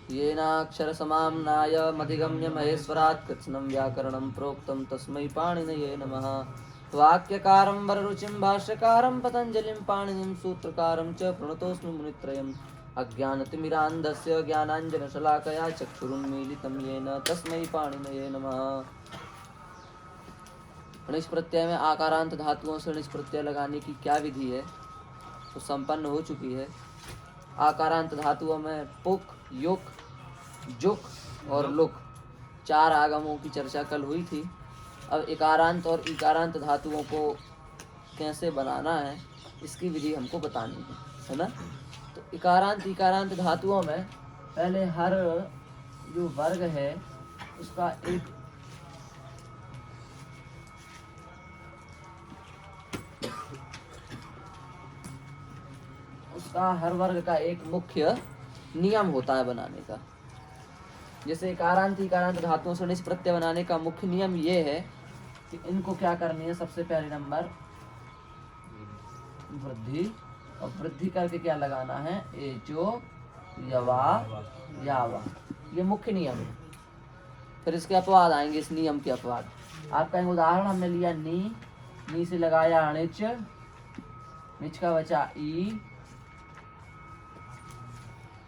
येनाक्षरसमाम्नायमधिगम्य महेश्वरात् कृत्स्नं व्याकरणं प्रोक्तं तस्मै पाणिनये नमः। वाक्यकारं वररुचिं भाष्यकारं पतञ्जलिं पाणिनिं सूत्रकारं च प्रणतोऽस्मि मुनित्रयम्। अज्ञानतिमिरान्धस्य ज्ञानाञ्जनशलाकया चक्षुरुन्मीलितं येन तस्मै पाणिनये नमः। णिच प्रत्यय में आकारांत धातुओं से णिच प्रत्यय लगाने की क्या विधि है तो संपन्न हो चुकी है। आकारांत धातुओं में पुक, युक, जुक और लुक 4 आगमों की चर्चा कल हुई थी। अब इकारांत और इकारांत धातुओं को कैसे बनाना है इसकी विधि हमको बतानी है ना। तो इकारांत इकारांत धातुओं में पहले हर जो वर्ग है उसका हर वर्ग का एक मुख्य नियम होता है बनाने का। जैसे इकारांत इकारांत धातुओं से णिच प्रत्यय बनाने का मुख्य नियम ये है कि इनको क्या करनी है। सबसे पहले नंबर वृद्धि, और वृद्धि करके क्या लगाना है एचो यवा यावा, ये मुख्य नियम है। फिर इसके अपवाद आएंगे, इस नियम के अपवाद। आप कहेंगे उदाहरण हमने लिया नी से लगाया णिच, णिच का बचा ई,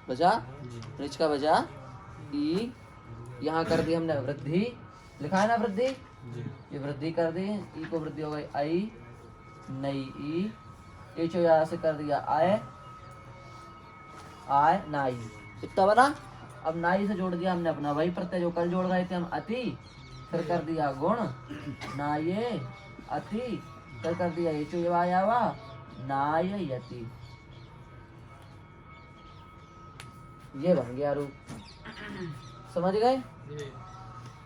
बचा णिच का बचा ई, यहाँ कर दी हमने वृद्धि, लिखा है ना वृद्धि, ये वृद्धि कर दी, ई को वृद्धि हो गई आई, नई ई, एचो या से कर दिया आय, आय नाई, इतना बना। अब नाई से जोड़ दिया हमने अपना वही प्रत्यय जो कल जोड़ गए थे हम अति, फिर कर दिया गुण नाये अति, फिर कर दिया एचो यावा नाय यति, ये बन गया रूप। समझ गए।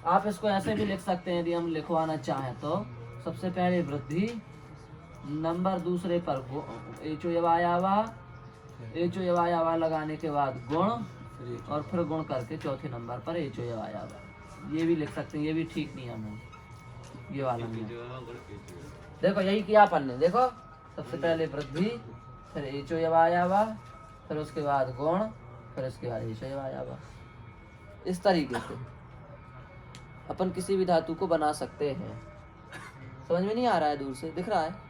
आप इसको ऐसे भी लिख सकते हैं यदि हम लिखवाना चाहें तो। सबसे पहले वृद्धि, नंबर दूसरे पर एचो यवायावा, एचो यवायावा लगाने के बाद गुण, और फिर गुण करके चौथे नंबर पर एचो यवायावा। ये भी लिख सकते हैं, ये भी ठीक नियम है, ये वाला नियम। देखो यही किया अपन ने, देखो सबसे पहले वृद्धि, फिर एचो यवायावा, फिर उसके बाद गुण, फिर उसके बाद एचो यवायावा। इस तरीके से अपन किसी भी धातु को बना सकते हैं। समझ में नहीं आ रहा है, दूर से दिख रहा है।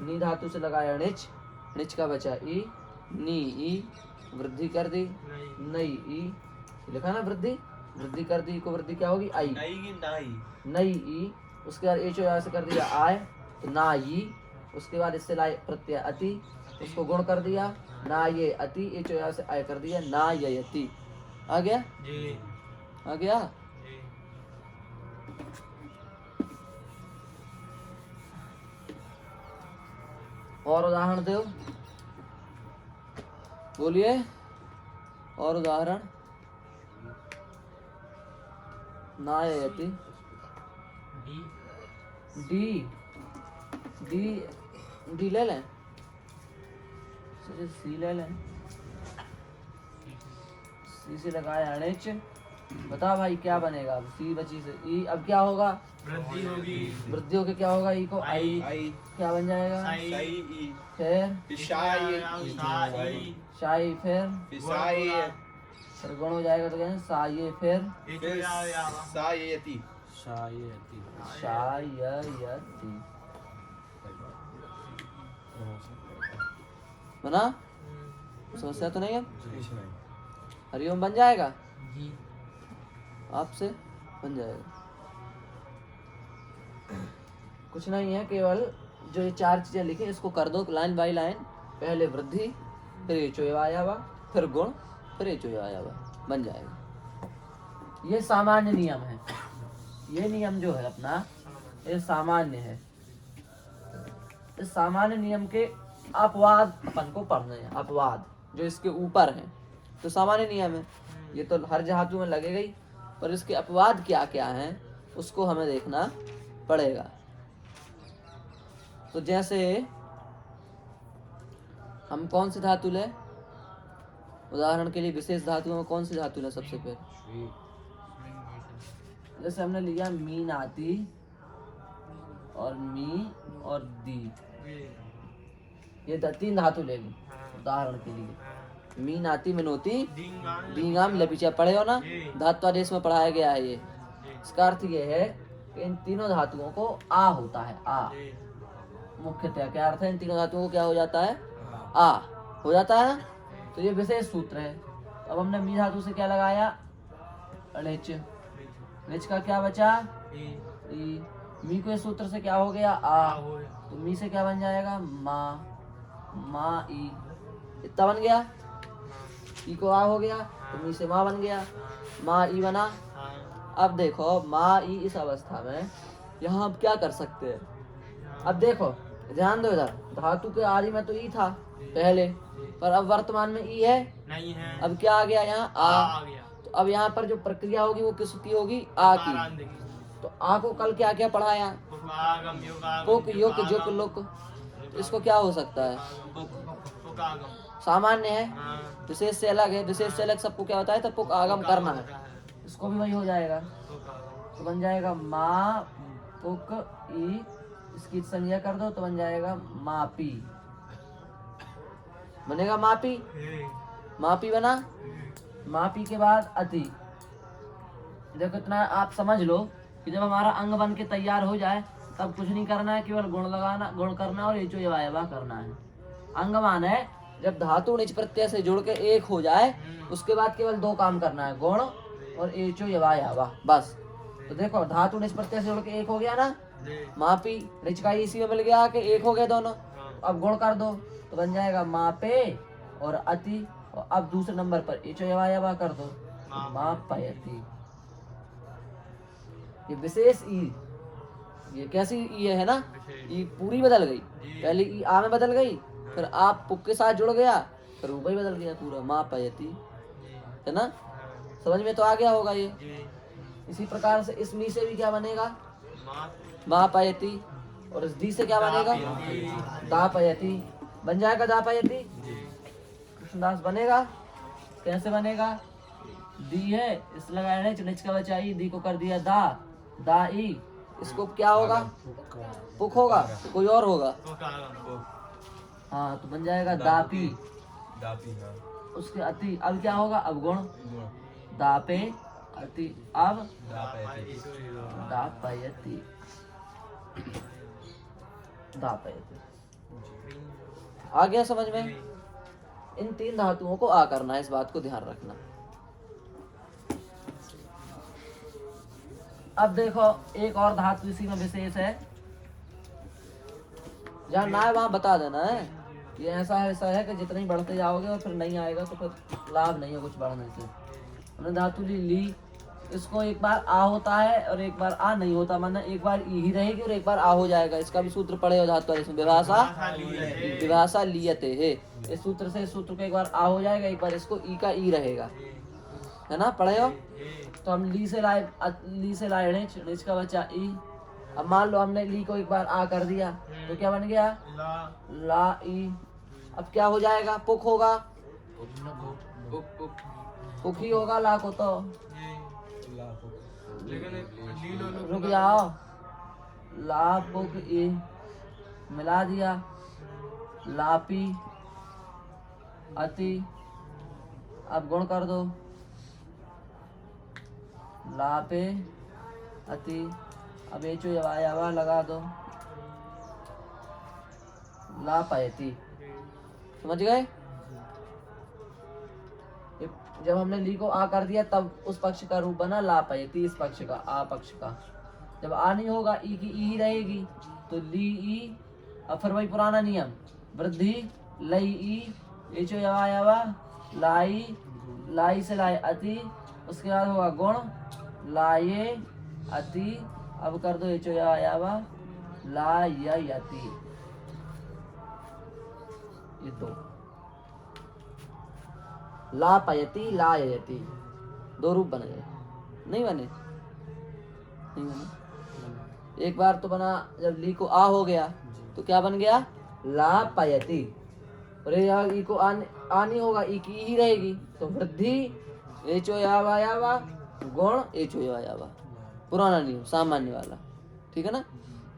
नी धातु से लगाया णिच, णिच का बचा ई, नी ई, वृद्धि कर दी नई ई, लिखा ना वृद्धि, वृद्धि कर दी को वृद्धि क्या होगी आई, नई ई, उसके बाद एचो या से कर दिया आय तो ना ई, उसके बाद इससे लाए प्रत्यय अति, उसको गुण कर दिया ना ये अति, एचो या से आय कर दिया ना ये अति। आ गया जी, आ गया। और उदाहरण दो, बोलिए और उदाहरण। नायति, डी डी डी ले लें, सी ले लें, सी से लगाया णिच, बता भाई क्या बनेगा। अब सी बची से ई, अब क्या होगा वृद्धि होगी, वृद्धि होके क्या होगा ई को आई, क्या बन जाएगा फिर शाई, फिर गुण हो जाएगा तो कहते साये, फिर शायति, बना। समस्या तो नहीं है। हरिओम बन जाएगा आपसे, बन जाएगा। कुछ नहीं है, केवल जो ये 4 चीजें लिखी इसको कर दो लाइन बाय लाइन। पहले वृद्धि, फिर एचो यवायावा, फिर गुण, फिर एचो यवायावा, बन जाएगा। ये सामान्य नियम है। ये नियम जो है अपना ये सामान्य है। इस सामान्य नियम के अपवाद अपन को पढ़ने हैं, अपवाद जो इसके ऊपर हैं। तो सामान्य नियम है, ये तो हर धातु में लगेगा ही, पर इसके अपवाद क्या क्या हैं उसको हमें देखना पड़ेगा। तो जैसे हम कौन सी धातु लें, उदाहरण के लिए विशेष धातुओं में कौन सी धातु लें सबसे पहले। जैसे हमने लिया मीनाती और मी और दी, ये 3 धातु ले ली उदाहरण के लिए। मीनाती मिनोती दींगाम लपीचा पढ़े हो ना, धात्वादेश में पढ़ाया गया है ये। इसका अर्थ ये है कि इन तीनों धातुओं को आ होता है, आ मुख्यतः। क्या अर्थ है? इन तीनों धातुओं को क्या हो जाता है? आ हो जाता है। तो ये विशेष सूत्र है। अब हमने मी धातु से क्या लगाया? ऋच। ऋच का क्या बचा? ई। मी को इस सूत्र से क्या हो गया? आ। तो मी से क्या बन जाएगा? मा। मा ई, इतना बन गया। ई को आ हो गया तो मी से मा बन गया, मा ई बना। अब देखो मा ई इस अवस्था में यहाँ हम क्या कर सकते हैं? अब देखो ध्यान दो इधर, धातु के आदि में तो ई था पहले, पर अब वर्तमान में ई है नहीं है। अब क्या आ गया यहाँ? आ गया। तो अब यहाँ पर जो प्रक्रिया होगी वो किसकी होगी? आ की। तो आ को कल क्या क्या पढ़ाया? पुक युक जुक लुक। इसको क्या हो सकता है? सामान्य है, विशेष से अलग है। विशेष से अलग सबको क्या होता है? तो पुक आगम करना है। इसको भी वही हो जाएगा, तो बन जाएगा मा पुक ई। इसकी संज्ञा कर दो तो बन जाएगा मापी। बनेगा मापी। मापी बना। मापी के बाद अति। देखो इतना आप समझ लो कि जब हमारा अंग बन के तैयार हो जाए तब कुछ नहीं करना है, केवल गुण लगाना, गुण करना और एचो यवा करना है। अंग मान है जब धातु निज प्रत्यय से जुड़ के एक हो जाए, उसके बाद केवल दो काम करना है, गुण और एचो यवा, बस। तो देखो धातु निज प्रत्यय से जुड़ के एक हो गया ना, मापी। निज का इसी में मिल गया कि एक हो गए दोनों। अब गुण कर दो तो बन जाएगा मापे और अति। और अब दूसरे नंबर पर एचो यवा कर दो, मापयति। ये विशेष ई, ये कैसी ई है ना? ई पूरी बदल गई। पहले ई आ में बदल गई, फिर आप पुक के साथ जुड़ गया, फिर ऊपर ही बदल गया पूरा, मापयति, है ना? समझ में तो आ गया होगा ये। इसी प्रकार से इस मी से भी क्या बनेगा? मापयति। और इस दी से क्या बनेगा? दापयति। बन जाएगा दापयति। कृष्णदास बनेगा। कैसे बनेगा? दी है, इस लगाने निच का बचा ई, दी को कर दिया दा, दा ई। इसको क्या होगा? पुक होगा, तो कोई और होगा। हाँ, तो बन जाएगा दापी। उसके अति अब क्या होगा? अब गुण, दापे अति। अब दापयति। दापयति आ गया समझ में? इन तीन धातुओं को आ करना है, इस बात को ध्यान रखना। अब देखो एक और धातु इसी में विशेष है, जहाँ ना है वहां बता देना है। ये ऐसा है कि जितने बढ़ते जाओगे और फिर नहीं आएगा तो फिर लाभ नहीं है कुछ बढ़ने से। हमने धातु ली, इसको एक बार आ होता है और एक बार आ नहीं होता, माना एक बार ई ही रहेगी और एक बार आ हो जाएगा। इसका भी सूत्र पढ़े हो धातु इसमें, विभाषा लियते है। इस सूत्र से इस सूत्र को एक बार आ हो जाएगा, एक बार इसको ई का ई रहेगा, है ना? पढ़े हो? तो हम ली से लाए ऋच का बचा ई। अब मान लो हमने ली को एक बार आ कर दिया तो क्या बन गया? ला ई। अब क्या हो जाएगा? पुक होगा, पुक ही होगा ला को। तो रुक जाओ, ला पुक ई मिला दिया, लापी अति। अब गुण कर दो, लापे अति। अब एचो यवा लगा दो, लापयति। समझ गए? जब हमने ली को आ कर दिया तब उस पक्ष का रूप बना लापयति, इस पक्ष का, आ पक्ष का। जब आ नहीं होगा ई की ई ही रहेगी, तो ली ई। अब फिर वही पुराना नियम, वृद्धि लई ई, एचो यवा लाई, लाई से लाए अति। उसके बाद होगा गुण, लाये अति। अब कर दो एचो यवा लायति। ये दो, लापयति लायति, दो रूप बन गए। नहीं बने? नहीं बने। एक बार तो बना जब ली को आ हो गया तो क्या बन गया? लापयति। और ई को आ नहीं होगा, ई की ही रहेगी, तो वृद्धि एचो यवा गुण एचो यवा, पुराना नियम सामान्य वाला। ठीक है ना?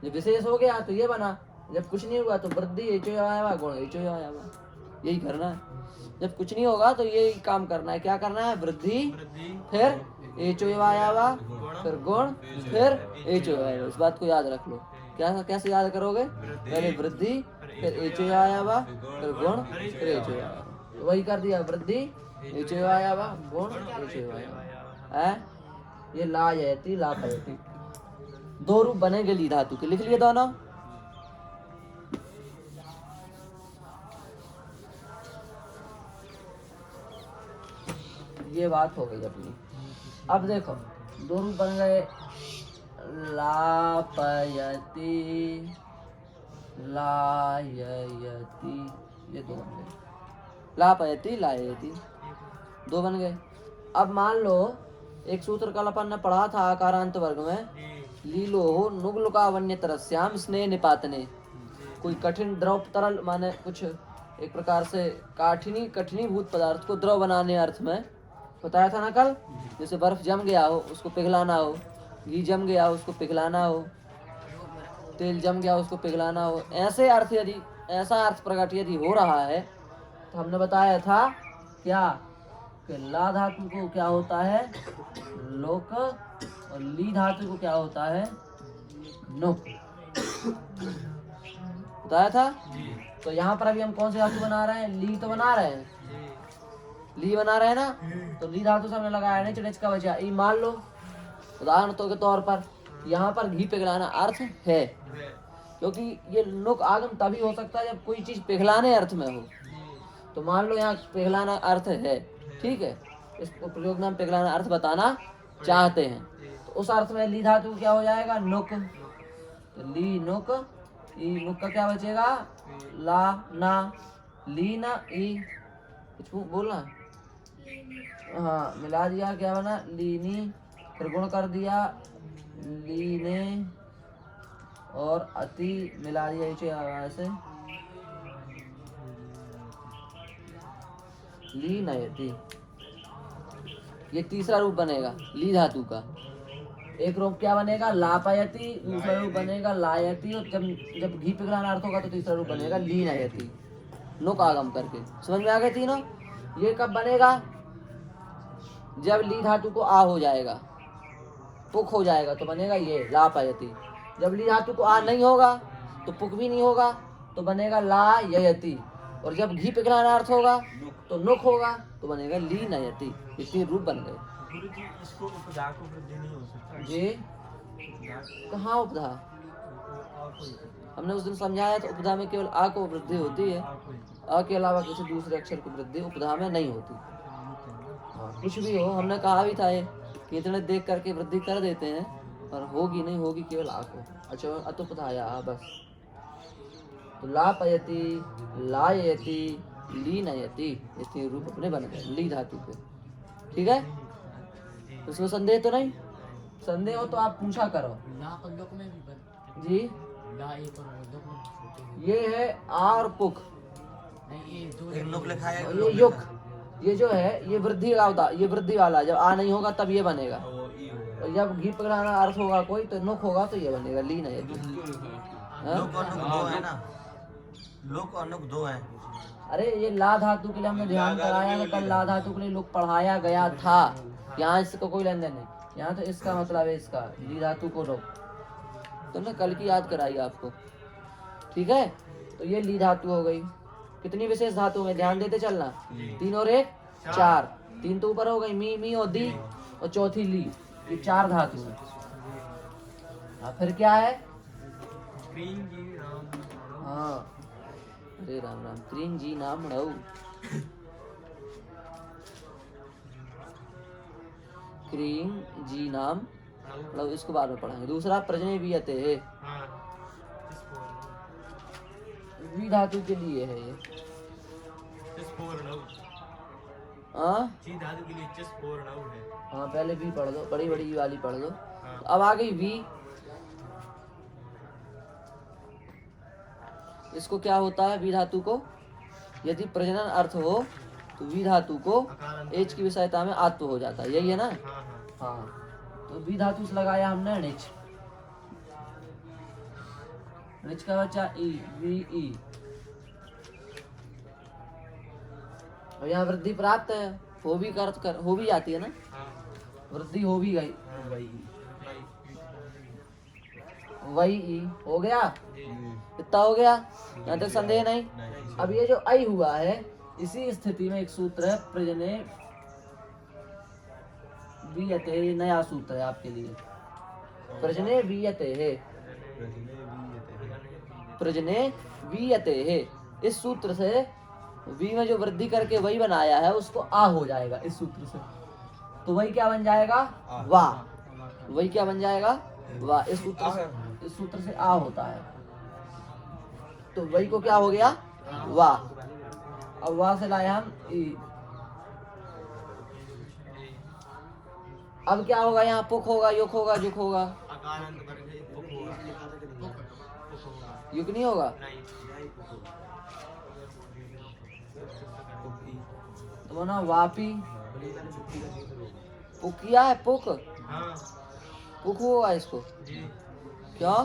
जब विशेष हो गया तो ये बना, जब कुछ नहीं हुआ तो वृद्धि एचो यवा गुण एचो यवा, यही करना है। जब कुछ नहीं होगा तो ये काम करना है। क्या करना है? वृद्धि, फिर एचो आयावा, फिर गुण, फिर एचो आयावा। इस बात को याद रख लो। क्या कैसे याद करोगे? पहले वृद्धि, फिर एचो आयावा, फिर गुण, फिर एचो आयावा। तो वही कर दिया, वृद्धि एचो आयावा, गुण एचो आयावा है। ये ला यति ला पयति, दो रूप बनेंगे ली धातु के। लिख लिए दोनों? ये बात हो गई अपनी। अब देखो दो रूप बन गए, लापयति लायति, ये दो बन गए। लापयति लायति दो बन गए। अब मान लो एक सूत्र कल अपन ने पढ़ा था आकारांत वर्ग में, लीलो नुगलुकावन्य तरस्याम स्नेह निपातने। कोई कठिन द्रव तरल माने कुछ एक प्रकार से कठिनीभूत पदार्थ को द्रव बनाने अर्थ में बताया था ना कल। जैसे बर्फ जम गया हो उसको पिघलाना हो, घी जम गया हो उसको पिघलाना हो, तेल जम गया उसको पिघलाना हो। ऐसे अर्थ यदि ऐसा अर्थ प्रकट यदि हो रहा है तो हमने बताया था क्या कि ला धातु को क्या होता है? लोक, और ली धातु को क्या होता है? नुक। बताया था। तो यहाँ पर अभी हम कौन सी धातु बना रहे हैं? ली तो बना रहे हैं, ली बना रहे हैं ना। तो ली धातु से हमने लगाया नहीं, चिड़च का बचा ई। मान लो उदाहरण के तौर पर यहाँ पर घी पिघलाना अर्थ है, क्योंकि ये नुक आगम तभी हो सकता है जब कोई चीज पिघलाने अर्थ में हो। तो मान लो यहाँ पिघलाना अर्थ है, ठीक है, इसको प्रयोग में हम पिघलाना अर्थ बताना चाहते हैं, तो उस अर्थ में ली धातु क्या हो जाएगा? नुक। तो ली नुक, ई नुक का क्या बचेगा? ला ना, ली ना ई, कुछ बोलना। हाँ मिला दिया, क्या बना? लीनी, फिर गुण कर दिया लीने, और अति मिला दिया ऐसे ली नयति। ये तीसरा रूप बनेगा ली धातु का। एक रूप क्या बनेगा? लापयति, दूसरा रूप बनेगा लायति, और जब घी पिघलाना अर्थ होगा तो तीसरा रूप बनेगा ली नयति, नुक आगम करके। समझ में आ गए तीनों? ये कब बनेगा? जब ली धातु को आ हो जाएगा, पुक हो जाएगा तो बनेगा ये लापयति। जब ली धातु को आ नहीं होगा तो पुक भी नहीं होगा तो बनेगा ला ययति। और जब घी पिघलाना अर्थ होगा तो नुक होगा तो बनेगा ली नयति। ये तीन रूप बन गए। गुरु जी इसको उपधा को वृद्धि नहीं हो सकता जी कहाँ उपधा? हमने उस दिन समझाया तो उपधा में केवल आ को वृद्धि होती है, अ के अलावा किसी दूसरे अक्षर की वृद्धि उपधा में नहीं होती। हाँ, कुछ भी हो, हमने कहा भी था ये कि इतने देख करके वृद्धि कर देते हैं और होगी नहीं, होगी केवल आ को। अच्छा अतुपधाया बस। तो लापयति लायति ली नयति, ये तीन रूप अपने बन गए ली धातु के। ठीक है, उसमें संदेह तो नहीं? संदेह हो तो आप पूछा करो जी। ये है आ और पुक, ये युक, ये जो है ये वृद्धि का होता, ये वृद्धि वाला। जब आ नहीं होगा तब ये बनेगा, और जब घी पिघलाना अर्थ होगा कोई तो नुक होगा तो ये बनेगा ली नयति। लोक और नुक दो हैं। अरे ये ला धातु के लिए हमने ध्यान कराया है, कल ला धातु के लिए लोग पढ़ाया गया था। यहाँ इसका कोई लेन देन नहीं, यहाँ तो इसका मतलब है इसका ली धातु को रोक, तुमने कल की याद कराई आपको। ठीक है, तो ये ली धातु हो गई। कितनी विशेष धातु में ध्यान देते चलना, 3 और 1 4, 3 तो ऊपर हो गई मी मी और दी, और चौथी ली, ये 4 धातु है। फिर क्या है? हाँ अरे राम राम, क्रीम जी नाम ढ़ऊ, क्रीम जी नाम ढ़ऊ, इसको बाद में पढ़ाएंगे। दूसरा प्रजने भी आते है, वी धातु के लिए है ये। हाँ पहले भी पढ़ लो, बड़ी बड़ी वाली पढ़ लो। अब आ गई वी। इसको क्या होता है? वी धातु को यदि प्रजनन अर्थ हो तो वी धातु को एच की विषयता में आत्व हो जाता है, यही है ना? हाँ, तो वी धातु से लगाया हमने णिच, णिच का बच्चा ई, वी ई। और यहाँ वृद्धि प्राप्त है, हो भी हो भी जाती है ना, हाँ वृद्धि हो भी गई। वही वही ई हो गया, जी कितना हो गया, यहाँ तक संदेह नहीं। नहीं अब ये जो आई हुआ है, इसी स्थिति में एक सूत्र है प्रजने वियते, नया सूत्र है आपके लिए, प्रजने वियते है, प्रजने वियते है। इस सूत्र से वी में जो वृद्धि करके वही बनाया है उसको आ हो जाएगा इस सूत्र से, तो वही क्या बन जाएगा, वाह। वही क्या बन जाएगा, वाह। इस सूत्र से आ होता है, तो वही को क्या हो गया, वाह। अब वाह से लाए हम ई। अब क्या होगा, यहाँ पुख होगा, युक होगा, जुक होगा, अकारांत करके पुख होगा, युक नहीं होगा। नहीं तो बना वापी, पुख किया है, पुख हाँ पुख होगा इसको, जी क्यों,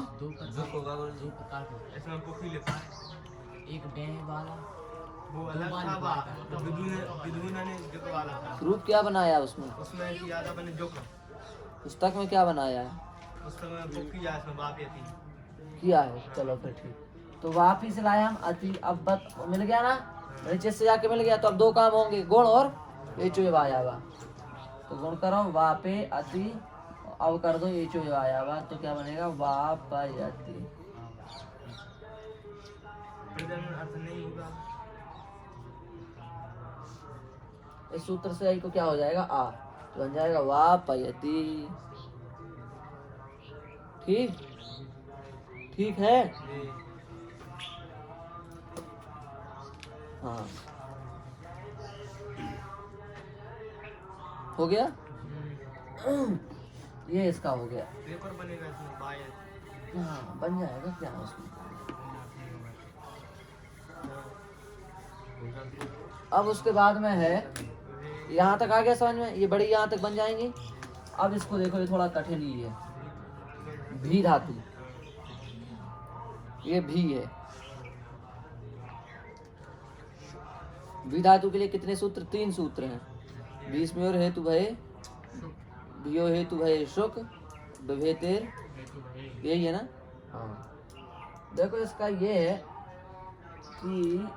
इसमें पुख ही लिखा है, एक डेह वाला वो अलग था विदुन ने जुक वाला था, रूप क्या बनाया उसमें, उसमें किया था मैंने जुक, पुस्तक में क्या बनाया है, उसमें पुख किया, इसमें वापी थी। किया है, चलो फिर ठीक। तो वापी से लाए हम अति, अब बत मिल गया ना, नीचे से जाके मिल गया, तो अब दो काम होंगे, गुण और एचो आयावा। तो गुण करो वापे अति, अब कर दो एचो आयावा, तो क्या बनेगा, वापयति। प्रजनन अर्थ नहीं होगा, इस सूत्र से आई को क्या हो जाएगा, आ, तो बन जाएगा वापयति। ठीक, ठीक है, जी हाँ हो गया। ये इसका हो गया, पेपर बनेगा इसमें बायत, हाँ बन जाएगा, क्या है उसमें। अब उसके बाद में है, यहाँ तक आ गया समझ में, ये बड़ी यहाँ तक बन जाएंगी। अब इसको देखो, ये थोड़ा कठिन ही है, भी धातु, ये भी है। भी धातु के लिए कितने सूत्र, 3 सूत्र हैं। भीष्म और हेतु भय, भियो हेतु भय शुक, विभेतेर, यही है ना, हाँ। देखो इसका ये है कि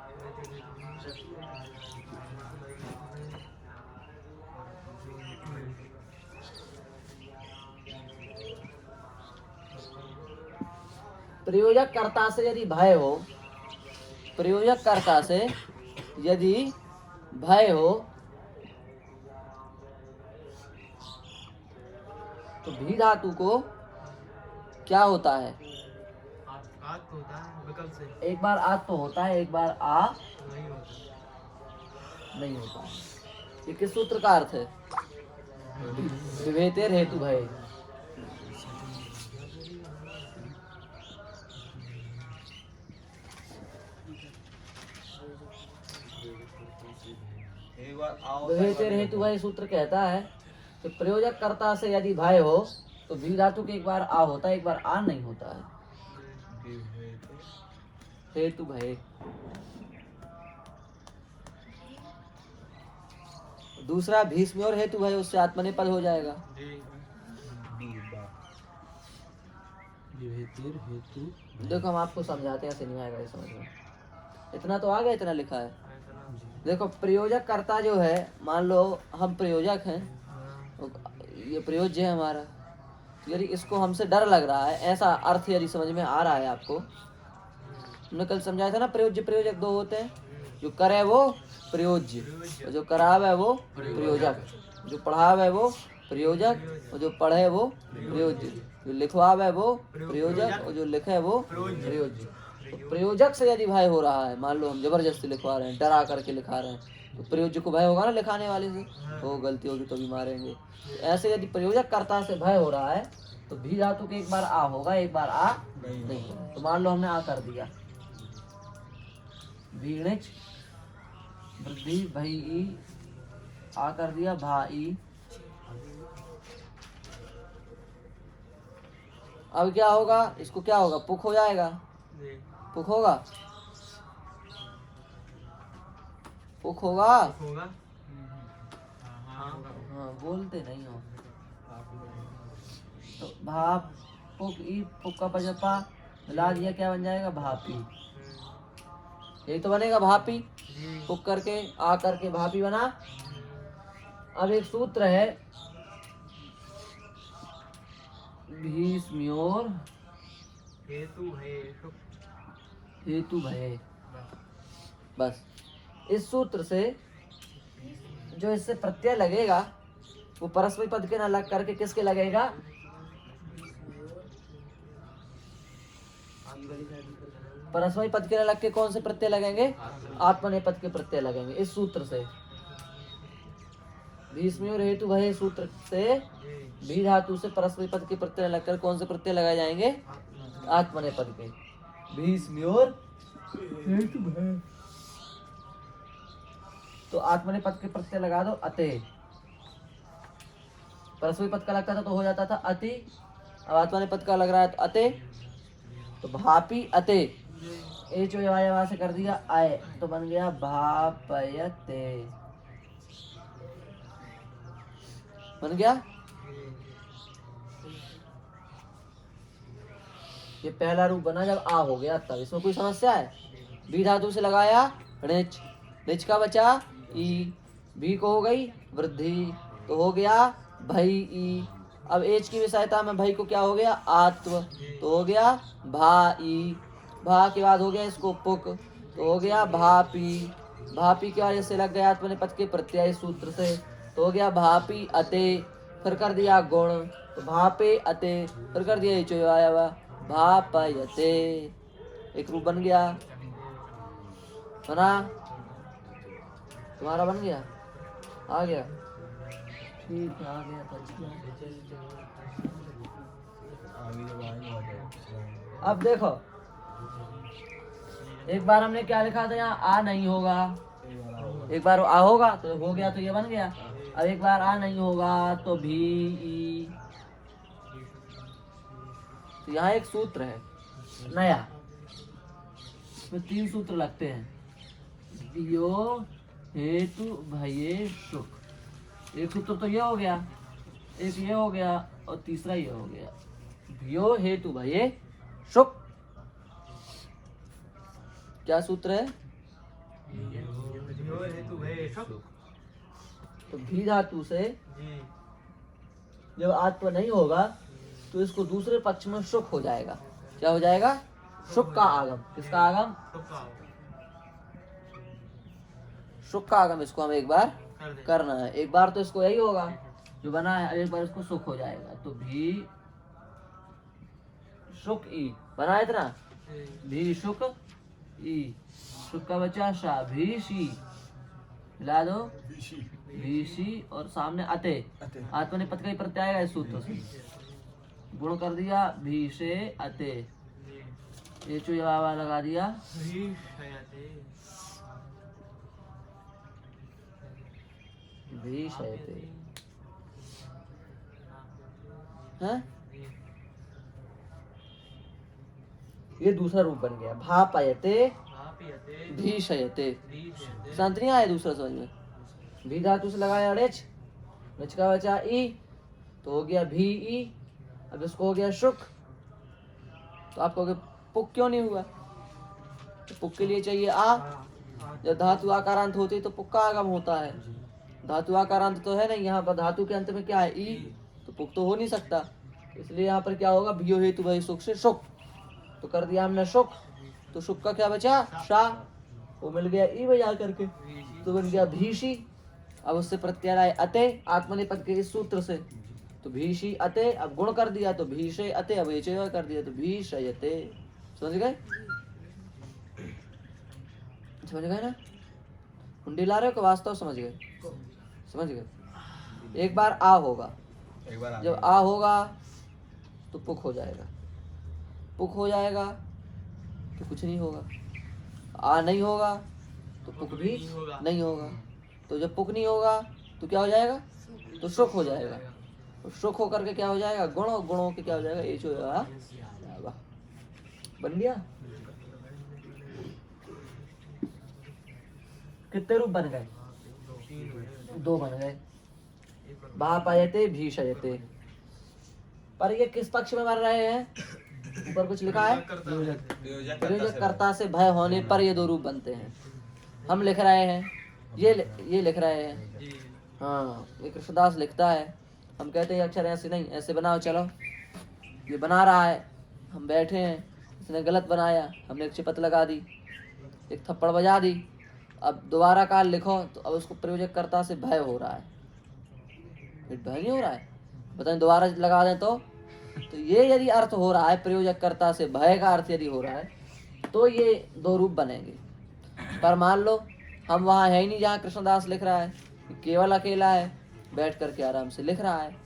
प्रयोजक कर्ता से यदि भय हो, प्रयोजक कर्ता से यदि भय हो, तो भी धातु को क्या होता है, आत तो होता है विकल्प से, एक बार आ तो होता है, एक बार आ नहीं होता, नहीं होता है। ये किस सूत्र का अर्थ है, विभेतेर हेतु भय। एक बार आओ, विभेतेर हेतु भय सूत्र कहता है कि प्रयोजक कर्ता से यदि भय हो, तो भी धातु के एक बार आ होता है, एक बार आ नहीं होता है, हेतु भय। दूसरा भीष्म और हेतु भय, उससे आत्मनेपद हो जाएगा। जी देखो हम आपको समझाते हैं, ऐसे नहीं आएगा ये समझ में, इतना तो आ गया, इतना लिखा है। देखो प्रयोजक कर्ता जो है, मान लो हम प्रयोजक हैं, ये प्रयोज्य है हमारा, तो यदि इसको हमसे डर लग रहा है, ऐसा अर्थ यदि समझ में आ रहा है आपको, हमने कल समझाया था ना, प्रयोज्य प्रयोजक दो होते हैं, जो करे वो प्रयोज्य, और जो करावे वो प्रयोजक, जो पढ़ावे वो प्रयोजक, और जो पढ़े वो प्रयोज्य, जो लिखवावे वो प्रयोजक, और जो लिखे वो प्रयोज्य। तो प्रयोजक से यदि भय हो रहा है, मान लो हम जबरदस्ती लिखवा रहे हैं, डरा करके लिखा रहे हैं, तो प्रयोज्य को भय होगा ना लिखाने वाले से, तो गलती होगी तो भी मारेंगे। तो ऐसे यदि प्रयोजक कर्ता से भय हो रहा है, तो भी धातु के एक बार आ होगा, एक बार आ नहीं होगा। तो मान लो हमने आ कर दिया, भीणिच वृद्धि भई, आ कर दिया भाई। अब क्या होगा, इसको क्या होगा, पुख हो जाएगा, जी पुख होगा, पुक होगा। होगा। हाँ बोलते नहीं हो। तो भाप पुक ई, पुक का पजपा मिला दिया, क्या बन जाएगा? भापी। यही तो बनेगा भापी। पुक करके आ करके भापी बना। अब एक सूत्र है भीष्म्योर हेतु है शुक। हेतु भय। बस इस सूत्र से जो इससे प्रत्यय लगेगा वो परस्मै पद के ना लग करके किसके लगेगा? परस्मै पद के ना लग के कौन से प्रत्यय लगेंगे? आत्मनेपद के प्रत्यय लगेंगे इस सूत्र से। भीष्म्योर हेतु भय सूत्र से भी धातु से परस्मै पद के प्रत्यय लगकर कौन से प्रत्यय लगाए जाएंगे? आत्मनेपद के। भीष्म्योर हेतु भय। तो आत्मनेपद के प्रत्यय लगा दो अते। परस्मै पद का लगता था तो हो जाता था अति, अब आत्मनेपद का लग रहा है तो अते, तो भापी अते। एच वाया से कर दिया आय, तो बन गया भापयते। बन गया। ये पहला रूप बना जब आ हो गया तब। इसमें कोई समस्या है? बी धातु से लगाया ऋच, ऋच का बचा ई, भी को हो गई वृद्धि तो हो गया भई ई। अब एच की विषयता में भई को क्या हो गया? आत्व तो हो गया भाई। भा के बाद हो गया इसको पुक तो हो गया भापी। भापी के बाद इससे लग गया आत्मनेपद के प्रत्यय सूत्र से तो हो गया भापी अते। फिर कर दिया गुण तो भापे अते। फिर कर दिया एच आया हुआ भापयते। एक रूप बन गया। बना? तुम्हारा बन गया? आ गया? ठीक है, आ गया तो अब देखो, एक बार हमने क्या लिखा था यहाँ? आ नहीं होगा। एक बार आ होगा तो हो गया, तो ये बन गया। अब एक बार आ नहीं होगा तो भी ई। तो यहाँ एक सूत्र है नया, इसमें 3 सूत्र लगते हैं। यो हेतु भये शुक। एक सूत्र तो ये हो गया, एक ये हो गया और तीसरा ये हो गया। यो हेतु भये शुक। क्या सूत्र है? हेतु है शुक। तो भी धातु से जब आत्व नहीं होगा तो इसको दूसरे पक्ष में शुक हो जाएगा। क्या हो जाएगा? शुक का आगम। किसका आगम? शुक का आगम। इसको हम एक बार करना है। एक बार तो इसको यही होगा जो बना है, एक बार इसको सुख हो जाएगा। तो भी शुक ई बना है इतना। भी शुक ई, शुक का बचा शा, भीषी मिला दो भीषी और सामने अते। आत्मनेपद का ही प्रत्यय आएगा इस सूत्र से। गुण कर दिया भीषे अते। ये चो लगा दिया भीषयते। हाँ? ये दूसरा रूप बन गया भापयते भीषयते। शांत नहीं आया दूसरा समझ में? भी धातु से लगाया ऋच, ऋच का बचा ई तो हो गया भी ई। अब इसको हो गया शुक। तो आप कहोगे पुक क्यों नहीं हुआ? तो पुक के लिए चाहिए आ। जब धातु आकारांत होती है तो पुक का आगम होता है। धातु आकारांत तो है नहीं, यहाँ पर धातु के अंत में क्या है? ई। तो पुक तो हो नहीं सकता, इसलिए यहाँ पर क्या होगा? भियो हेतु भय सुख से शुक। तो कर दिया हमने शुक, तो शुक का क्या बचा? शा। वो मिल गया ई बजा करके, तो बन गया भीषी। अब उससे प्रत्यय आए अते आत्मनेपद के इस सूत्र से, तो भीषी अते। अब गुण कर दिया तो भीषे अते। अब एचय कर दिया तो भीषयते। समझ गए? समझ गए ना? कुंडी ला रहे हो कि वास्तव समझ गए? समझ गए? एक बार आ होगा, जब आ होगा तो पुक हो जाएगा। पुक हो जाएगा तो कुछ नहीं होगा। आ नहीं होगा तो पुक भी नहीं होगा। तो जब पुक नहीं होगा तो क्या हो जाएगा? तो शुक हो जाएगा। तो शुक होकर के क्या हो जाएगा? गुण। गुणों के क्या हो जाएगा? एच हो जाएगा। बन गया। कितने रूप बन गए? 2 बन गए। भापयते भीषयते। पर ये किस पक्ष में बन रहे हैं? ऊपर कुछ लिखा है, प्रयोजक कर्ता से भय होने पर ये 2 रूप बनते हैं। हम लिख रहे हैं, ये लिख रहे हैं। हाँ, ये कृष्णदास लिखता है। हम कहते हैं अक्षर ऐसे नहीं, ऐसे बनाओ। चलो, ये बना रहा है, हम बैठे हैं, इसने गलत बनाया, हमने एक चिपत लगा दी, एक थप्पड़ बजा दी। अब दोबारा काल लिखो तो अब उसको प्रयोजक कर्ता से भय हो रहा है। फिर भय नहीं हो रहा है, बताएं दोबारा लगा दें तो ये यदि अर्थ हो रहा है, प्रयोजक कर्ता से भय का अर्थ यदि हो रहा है, तो ये 2 रूप बनेंगे। पर मान लो हम वहाँ है ही नहीं जहाँ कृष्णदास लिख रहा है, केवल अकेला है, बैठ करके आराम से लिख रहा है।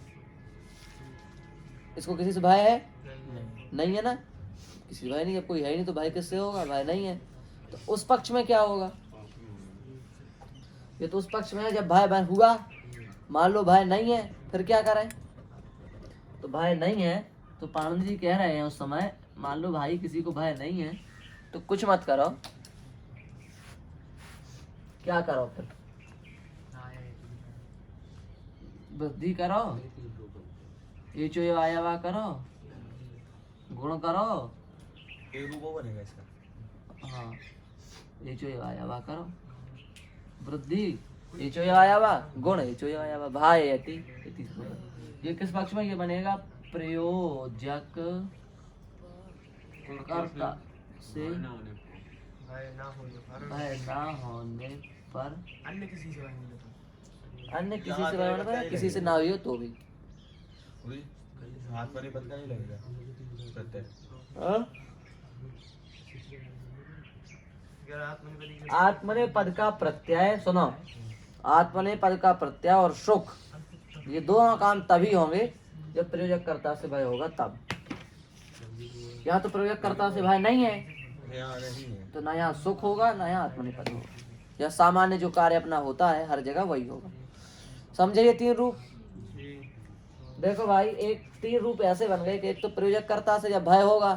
इसको किसी से भय है? नहीं है ना, किसी से भय नहीं है। कोई है ही नहीं तो भय किससे होगा? भय नहीं है। तो उस पक्ष में क्या होगा? ये तो उस पक्ष में है जब भय हुआ। मान लो भय नहीं है, फिर क्या करें? तो भय नहीं है तो पाणिनि जी कह रहे हैं उस समय, मान लो भाई किसी को भय नहीं है तो कुछ मत करो। क्या करो फिर? वृद्धि करो, ये चो आयावा करो, गुण करो। एक रूप बनेगा इसका। हाँ, ये चो आयावा करो, वृद्धि ये चो आयावा, गुण ये चो आयावा, भाई यति। ये किस पक्ष में ये बनेगा? प्रयोजक कर्ता से भय ना होने पर, अन्य किसी से नहीं भय होने पर, किसी से ना भी हो तो भी। हाथ पर पद का नहीं लगेगा प्रत्यय। आत्मने पद का प्रत्यय, सुनो, आत्मने पद का प्रत्यय और सुख, ये दोनों काम तभी होंगे जब प्रयोजक कर्ता से भय होगा तब। यहाँ तो प्रयोजक कर्ता से भय नहीं है, तो ना यहाँ सुख होगा ना यहाँ आत्मनिपद होगा। यह सामान्य जो कार्य अपना होता है हर जगह वही होगा। समझे ये 3 रूप? देखो भाई, एक 3 रूप ऐसे बन गए कि एक तो प्रयोजक कर्ता से जब भय होगा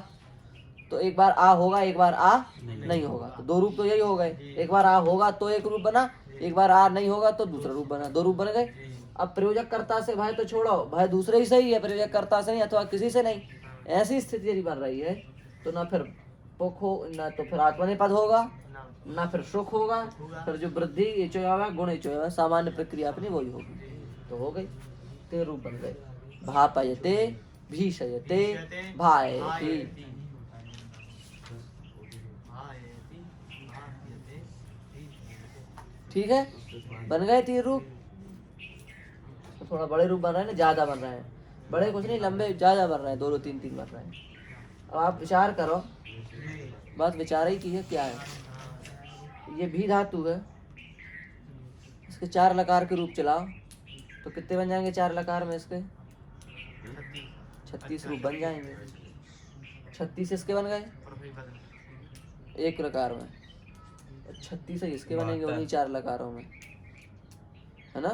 तो एक बार आ होगा, एक बार आ नहीं होगा, तो 2 रूप तो यही हो गए। एक बार आ होगा तो एक रूप बना, एक बार आ नहीं होगा तो दूसरा रूप बना, 2 रूप बन गए। अब प्रयोजक कर्ता से भय तो छोड़ो, भय दूसरे ही सही है, प्रयोजक कर्ता से नहीं अथवा किसी से नहीं। ऐसी स्थिति यदि बन रही है तो ना फिर पुख हो, ना तो फिर आत्मनिपद होगा, ना फिर सुख होगा। फिर जो वृद्धि ये चो आवा, गुण ये चो आवा, सामान्य प्रक्रिया अपनी वही होगी। तो हो गई, 3 रूप बन गए। भापयते भीषयते भायति। ठीक है, बन गए 3 रूप। तो थोड़ा बड़े रूप बन रहे हैं ना, ज्यादा बन रहे हैं। बड़े कुछ नहीं, लंबे ज्यादा बन रहे हैं, 2 3 3 बन रहे हैं। अब आप विचार करो, बात विचार ही की है। क्या है ये? भी धातु है, इसके 4 लकार के रूप चलाओ तो कितने बन जाएंगे? 4 लकार में इसके 36 रूप बन जाएंगे। 36 इसके बन गए एक लकार में, 36 इसके बनेंगे उन्हीं 4 लकारों में, है ना?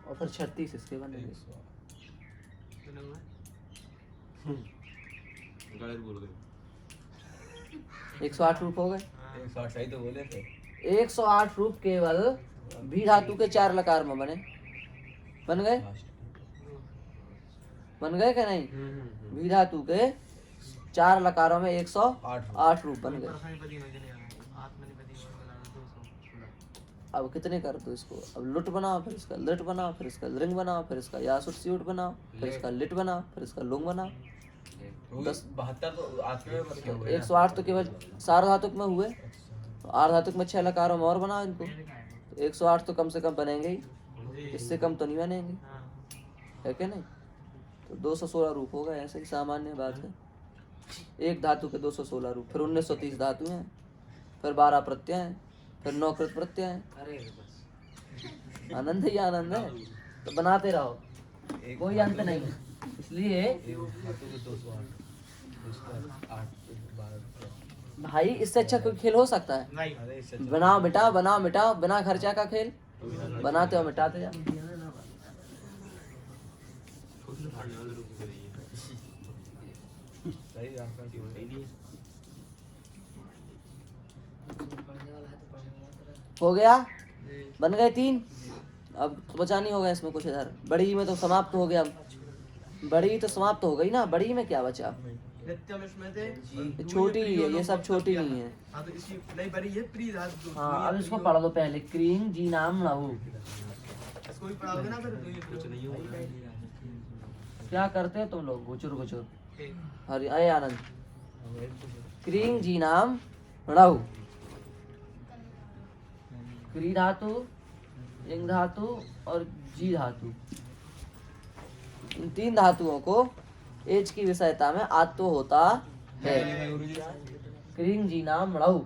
और फिर 36 इसके बनेंगे। 108 रूप हो गए। 108 सही तो बोले थे। 108 रूप केवल भी धातु के 4 लकार में बने। बन गए? बन गए क्या नहीं? भी धातु के 4 लकारों में 108 रूप बन गए। अब कितने कर दो इसको? अब लुट बनाओ, फिर इसका लिट बनाओ, फिर इसका लिंग बनाओ, फिर इसका यासुट सियुट बनाओ, फिर इसका लिट बनाओ, फिर इसका लुंग बनाओ। 72 तो आत्म में मतलब हुए 108 तो केवल सार्वधातुक में हुए, तो आर्धातुक में 6 लकारों में और बनाओ इनको, तो 108 तो कम से कम बनेंगे ही, इससे कम तो नहीं बनेंगे, है क्या नहीं? तो 216 रूप हो गए। ऐसे ही सामान्य बात है। एक धातु के 216 रूप, फिर 1930 धातु हैं, फिर 12 प्रत्यय हैं, फिर 9 कृत प्रत्यय हैं। आनंद ही आनंद है। तो बनाते रहो, कोई अंत नहीं है। इसलिए भाई इससे अच्छा कोई खेल हो सकता है? बनाओ मिटाओ, बनाओ मिटाओ, बिना खर्चा का खेल बनाते हो, मिटाते जाओ। हो गया, बन गए 3। अब बचा नहीं होगा इसमें कुछ इधर। बड़ी में तो समाप्त हो गया, बड़ी तो समाप्त हो गई ना, बड़ी में क्या बचा? नित्यम इसमें थे ये छोटी ही है, ये सब छोटी नहीं है। हाँ तो इसकी नहीं बड़ी है प्री धातु। हाँ, अब इसको पढ़ दो पहले। क्रीम जी नाम नहु। इसको भी पढ़ाओगे ना फिर कुछ नहीं होगा। क्या करते हो तुम लोग? गुचुर गुचुर। ठीक। हरि अय आनंद। क्रीम जी नाम नहु। क्री धातु, इंग धातु और जी धातु, इन 3 धातुओं को एच की विषयता में आत्व होता है। क्रीम जी नाम नहु।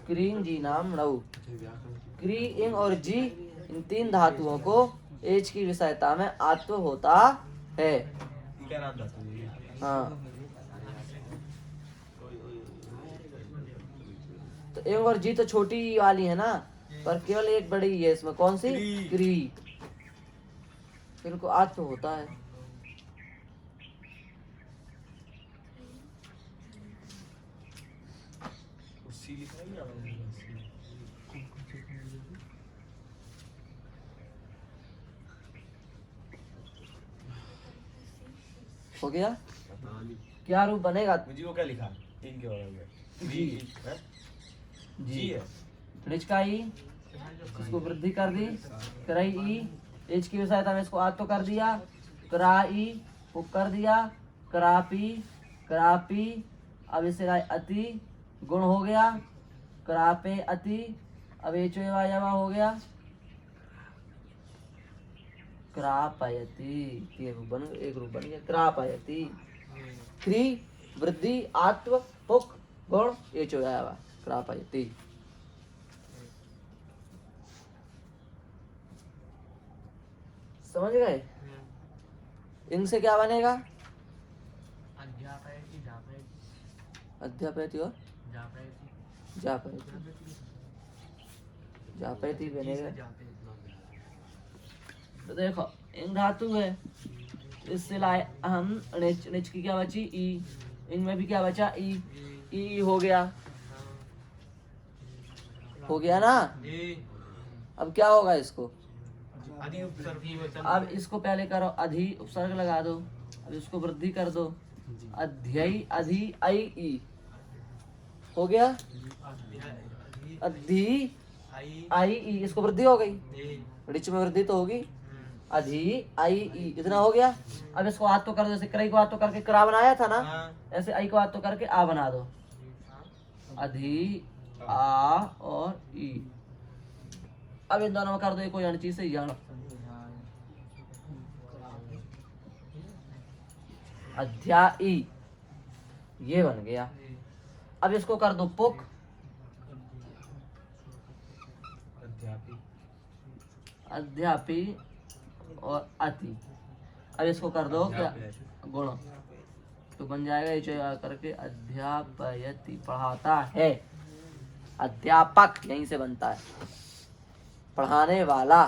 क्रीम जी नाम नहु। क्री, इंग और जी, इन 3 धातुओं को एच की विषयता में आत्व होता है। हाँ, तो इंग और जी तो छोटी वाली है ना, पर केवल एक बड़ी है इसमें। कौन सी? क्री। इनको आत्व होता है। हो गया? क्या रूप बनेगा? मुझे वो क्या लिखा? 3 के बराबर जी। है? जी है। ऋच का ई, इसको वृद्धि कर दी। करई ई, एच की विषयता में इसको आत्व कर दिया। कराई को कर दिया। करापी, करापी, अब इसे अति गुण हो गया। करापे अति, अब एचो एवा हो गया। क्रापयति, एक रूप बन गया। क्रापयति। क्री, वृद्धि, आत्व, पुक, गुण, एचो एवा। क्रापयति। समझ गए? इनसे क्या बनेगा? अध्यापयति और जापयति। जापयति बनेगा। तो देखो, इंग धातु है, इससे लाए हम निच, निच की क्या बची? ई। इंग में भी क्या बचा? ई। ई हो गया। हो गया ना? अब क्या होगा इसको? अब इसको पहले करो, अधि उपसर्ग लगा दो। अब इसको वृद्धि कर दो। अध्ययी, अधि, आई, ई। हो गया? अधि, आई, ई। इसको वृद्धि हो गई। रिच में वृद्धि तो होगी। अधि, आई, ई। इतना हो गया। अब इसको आत्व तो कर दो। जैसे क्रई को आत्व करके क्रा बनाया था ना, ऐसे आई को आत्व करके आ बना दो। अधि, आ और ई। अब इन दोनों में कर दो कोई अन्य चीज से यण। अध्यायी, ये बन गया। अब इसको कर दो पुक। अध्यापी और अति। अब इसको कर दो क्या? गुण। तो बन जाएगा ये जो करके अध्यापयति, पढ़ाता है। अध्यापक यहीं से बनता है, पढ़ाने वाला।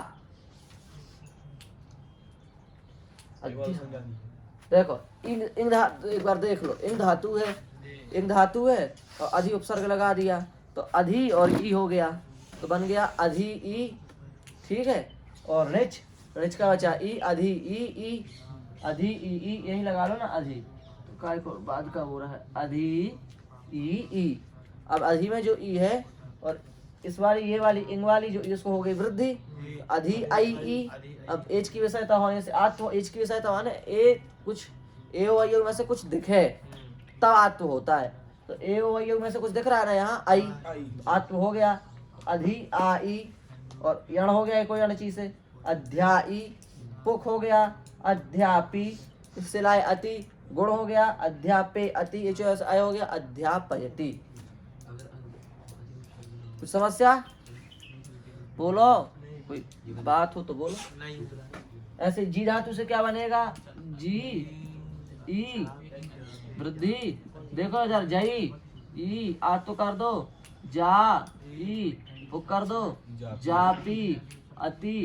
देखो इंग धातु, एक बार देख लो। इंग धातु है, इंग धातु है और अधि उपसर्ग लगा दिया, तो अधि और ई हो गया, तो बन गया अधि ई। ठीक है? और रिच, रिच का बचा ई। अधि ई, ई, अधि ई, ई यही लगा लो ना। अधि तो काय को बाद का हो रहा है। अधि ई, ई। अब अधि में जो ई है और इस वाली, ये वाली इंग वाली जो इसको हो गई वृद्धि। अधि आई ई। अब एच की विषयता होने से आत्व, एच की विषयता होने ए कुछ ए ओ आई में से कुछ दिखे तब आत्व होता है। तो ए ओ आई में से कुछ दिख रहा है ना यहाँ, आई, आत्व हो गया। अधि आई और यण हो गया कोई अन्य चीज से। अध्यायी, पुक हो गया। अध्यापी, इससे लाए अति, गुण हो गया। अध्यापे अति, एच आय हो गया। अध्यापयति। कुछ समस्या? बोलो, कोई बात हो तो बोलो। ऐसे जी धातु से क्या बनेगा? जी, ई, वृद्धि। देखो इधर, जई, ई, आ तो कर दो। जा, ई, वो कर दो। जापी, अति,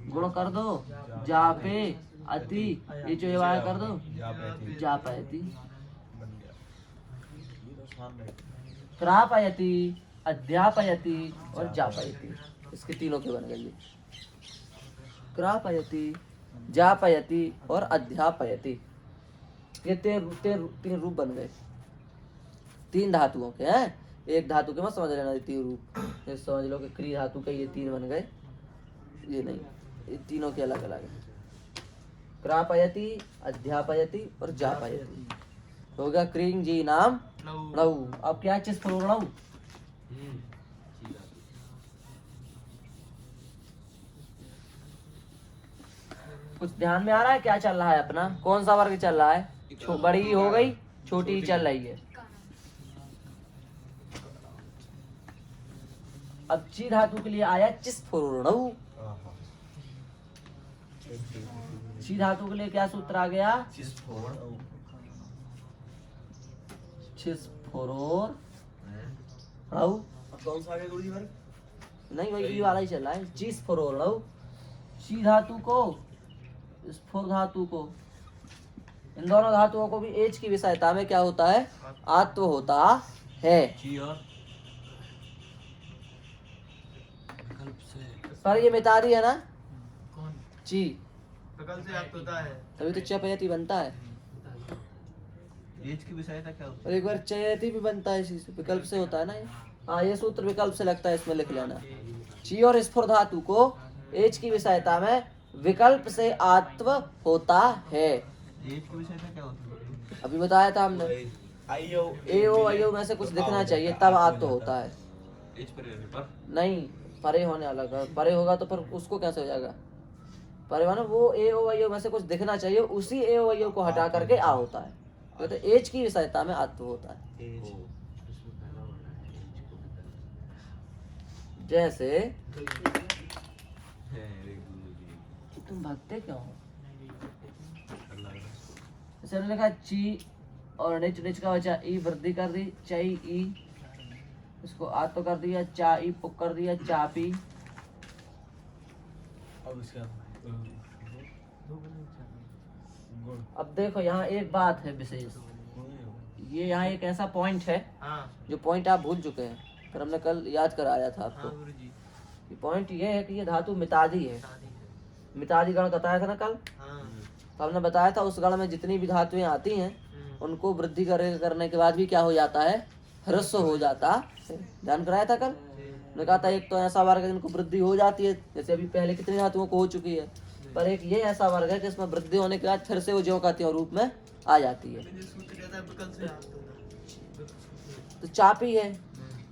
गुण कर दो। जापे, अति, ये जो ये कर दो। जापयति। क्रापयति, अध्यापयति और जापयति। इसके तीनों के बन गए ये, क्रापयति, जापयति और अध्यापयति। ये तीन रूप बन गए, तीन धातुओं के हैं। एक धातु के मत समझ लेना ये तीन रूप, ये समझ लो कि क्री धातु के ये तीन बन गए, ये नहीं, ये तीनों के अलग अलग है। क्रापयति, अध्यापयति और जापयति। हो गया क्रीं जी नाम लऊ। अब क्या चीज लऊ? कुछ ध्यान में आ रहा है क्या चल रहा है अपना? कौन सा वर्ग चल रहा है? बड़ी हो गई, छोटी चल रही है। अब ची धातु के लिए आया चिस्फुरणौ। ची धातु के लिए क्या सूत्र आ गया? चिस्फुरोर णौ। कौन सा आ गया गुरुजी वर्ग? नहीं वही ये वाला ही चल रहा है, चिस्फुरोरणौ। ची धातु को, स्फुर धातु को, इन दोनों धातुओं को भी एच की विषयता में क्या होता है? आत्व होता है। पर ये मितादी है ना, कौन? ची, विकल्प से आप होता है। तभी तो चपयति बनता है। एज की विषयता क्या होती और एक बार चयति भी बनता है, इसी से विकल्प से होता है ना ये। हाँ ये सूत्र विकल्प से लगता है, इसमें लिख लेना। ची और स्फुर धातु को एच की विषयता में विकल्प से आत्व होता है। है? एज की विषयता क्या होती है? अभी बताया था हमने, आईओ ए ओ आई ओ में से कुछ दिखना चाहिए तब आत्व होता है। एज पर रहने पर नहीं, परे होने अलग है, परे होगा तो फिर उसको कैसे हो जाएगा? परे मानो वो ए ओ आई ओ में से कुछ दिखना चाहिए, उसी ए ओ आई ओ को हटा करके आ होता है। तो एज की विषयता में आत्व होता है। जैसे तुम भागते क्यों हो? जैसे हमने लिखा ची और निच का बचा ई, वृद्धि कर दी चाई ई, इसको आत्व कर दिया चा ई, पुक कर दिया चापी। अब देखो यहाँ एक बात है विशेष, ये यहाँ एक ऐसा पॉइंट है जो पॉइंट आप भूल चुके हैं, पर हमने कल याद कराया था आपको। ये पॉइंट ये है कि ये धातु मितादी है। मितादी गण बताया था ना कल, तो हमने बताया था उस गण में जितनी भी धातुएं आती हैं उनको वृद्धि करने के बाद भी क्या हो जाता है? ह्रस्व हो जाता है। ध्यान कराया था कल, मैंने कहा था एक तो ऐसा वर्ग है जिनको वृद्धि हो जाती है, जैसे अभी पहले कितनी धातुओं को हो चुकी है, पर एक ये ऐसा वर्ग है कि इसमें वृद्धि होने के बाद फिर से वो ज्यों का त्यों रूप में आ जाती है। तो चापी है,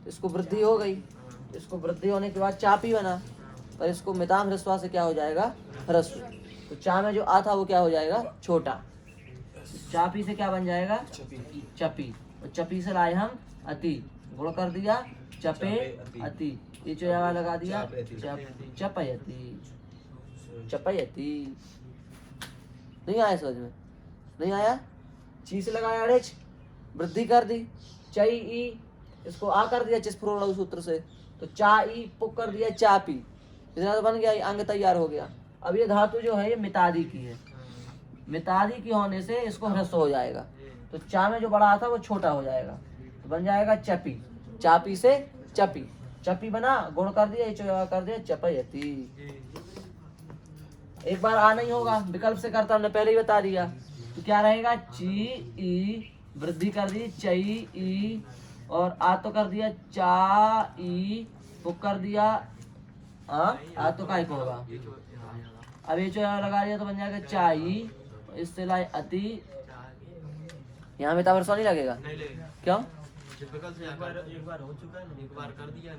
इसको वृद्धि हो गई, इसको वृद्धि होने के बाद चापी बना, पर इसको मिताम ह्रस्वा से क्या हो जाएगा? ह्रस्व। तो चा में जो आ था वो क्या हो जाएगा? छोटा। चापी से क्या बन जाएगा? चपी। और चपी से लाए हम अति, गुण कर दिया चपे अति, ये जो यहाँ लगा दिया चपयति। चपयति नहीं आया समझ में? नहीं आया? ची से लगाया अड़ेच, वृद्धि कर दी, चई ई, इसको आ कर दिया चिस्फुरण सूत्र से, तो चा ई, पुक कर दिया चापी, इतना तो बन गया, अंग तैयार हो गया। अब ये धातु जो है ये मितादी की है, मितादी की होने से इसको ह्रस्व हो जाएगा, तो चा में जो बड़ा आता वो छोटा हो जाएगा, तो बन जाएगा चपी। चापी से चपी, चपी बना, गुण कर दिया, ये कर दिया चपयति। एक बार आ नहीं होगा, विकल्प से करता, हमने पहले ही बता दिया, तो क्या रहेगा? ची ई, वृद्धि कर दी चई ई, और आ तो कर दिया चा ई, पुक कर दिया आ तो काय को होगा? अब ये जो लगा दिया तो बन जाएगा चाई, इससे लाए अति, यहाँ में तावर नहीं लगेगा। क्यों? एक बार हो चुका है ना, एक बार कर दिया।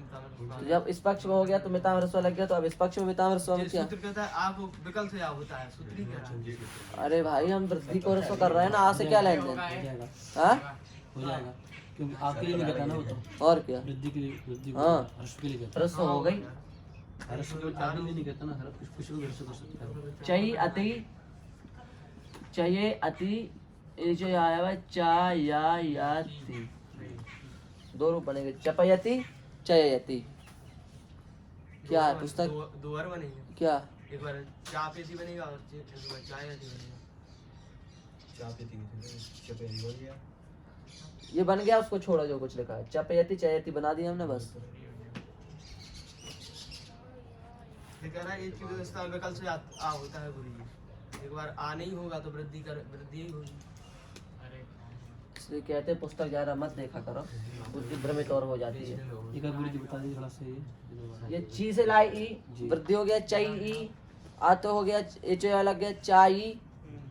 तो जब इस पक्ष में हो गया तो मिताम ह्रस्व लग गया, तो अब इस पक्ष में मिताम ह्रस्व में क्या? सूत्र कहता है आप विकल्प से होता है, सूत्र ही कहता है। अरे भाई हम वृद्धि को ह्रस्व कर रहे हैं ना, आ से क्या लेन देन? हाँ हो जाएगा, क्योंकि आपके लिए नहीं कहता ना वो तो, और क्या? वृद्धि के लिए, वृद्धि हाँ हर्ष के लिए कहता ह्रस्व हो गई। है। हर्ष को आपके लिए नहीं कहता ना, हर कुछ को हर्ष कर सकता है। चई अति, चये अति, ये जो आया हुआ चा या ति, दो रूप बनेंगे, चपयति चययति। क्या है पुस्तक? दो बार बनेंगे। क्या? एक बार चापेति बनेगा और एक बार चायति बनेगा। ये बन गया, उसको छोड़ो जो कुछ लिखा है। चपयति चयति बना दिया हमने बस। ये कह रहा है एक की व्यवस्था विकल्प से आ होता है गुरु जी। एक बार आ नहीं होगा तो वृद्धि ही होगी। इसलिए कहते हैं पुस्तक ज्यादा मत देखा करो, उसकी भ्रमित और हो जाती है। एक बार गुरु जी बता दीजिए थोड़ा सही है। ये ची से लाई ई, वृद्धि हो गया चई ई, आतो हो गया एचो लग गया चाई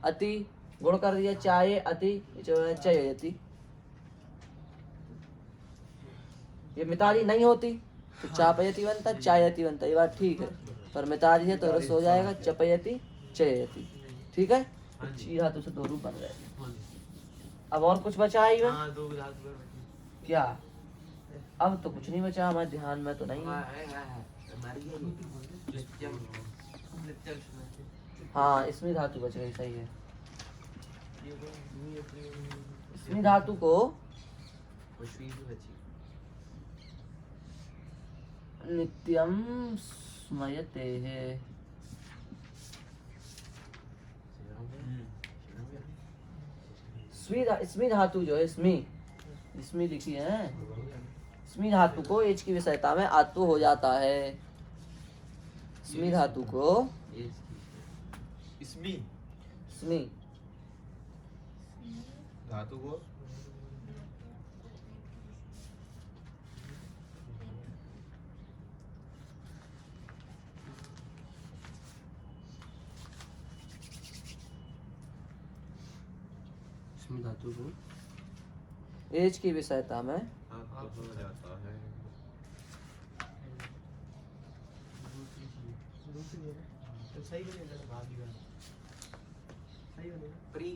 अति, गुण कर दिया चाय अति, एचो चयति। ये मिताली नहीं होती तो चापयति बनता, चायति बनता, ये बात ठीक है। पर मिताली है तो रस हो जाएगा चपयति चयति। ठीक है, ची धातु से दो रूप बन गए। अब और कुछ बचा है इवन? हाँ, 2 धातु बची। क्या? अब तो कुछ नहीं बचा हमारे ध्यान में तो नहीं है। हाँ, इसमें धातु बच गई, सही है। इसमें धातु को नित्यम स्मयते है। स्मी धातु जो है, स्मी लिखी है, स्मी धातु को एच की विषयता में आतु हो जाता है। स्मी धातु को इसमें स्मी धातु को इसमें धातु को एच की विषयता में हो जाता है। तो सही बनेगा भागी वाला। सही बनेगा। प्री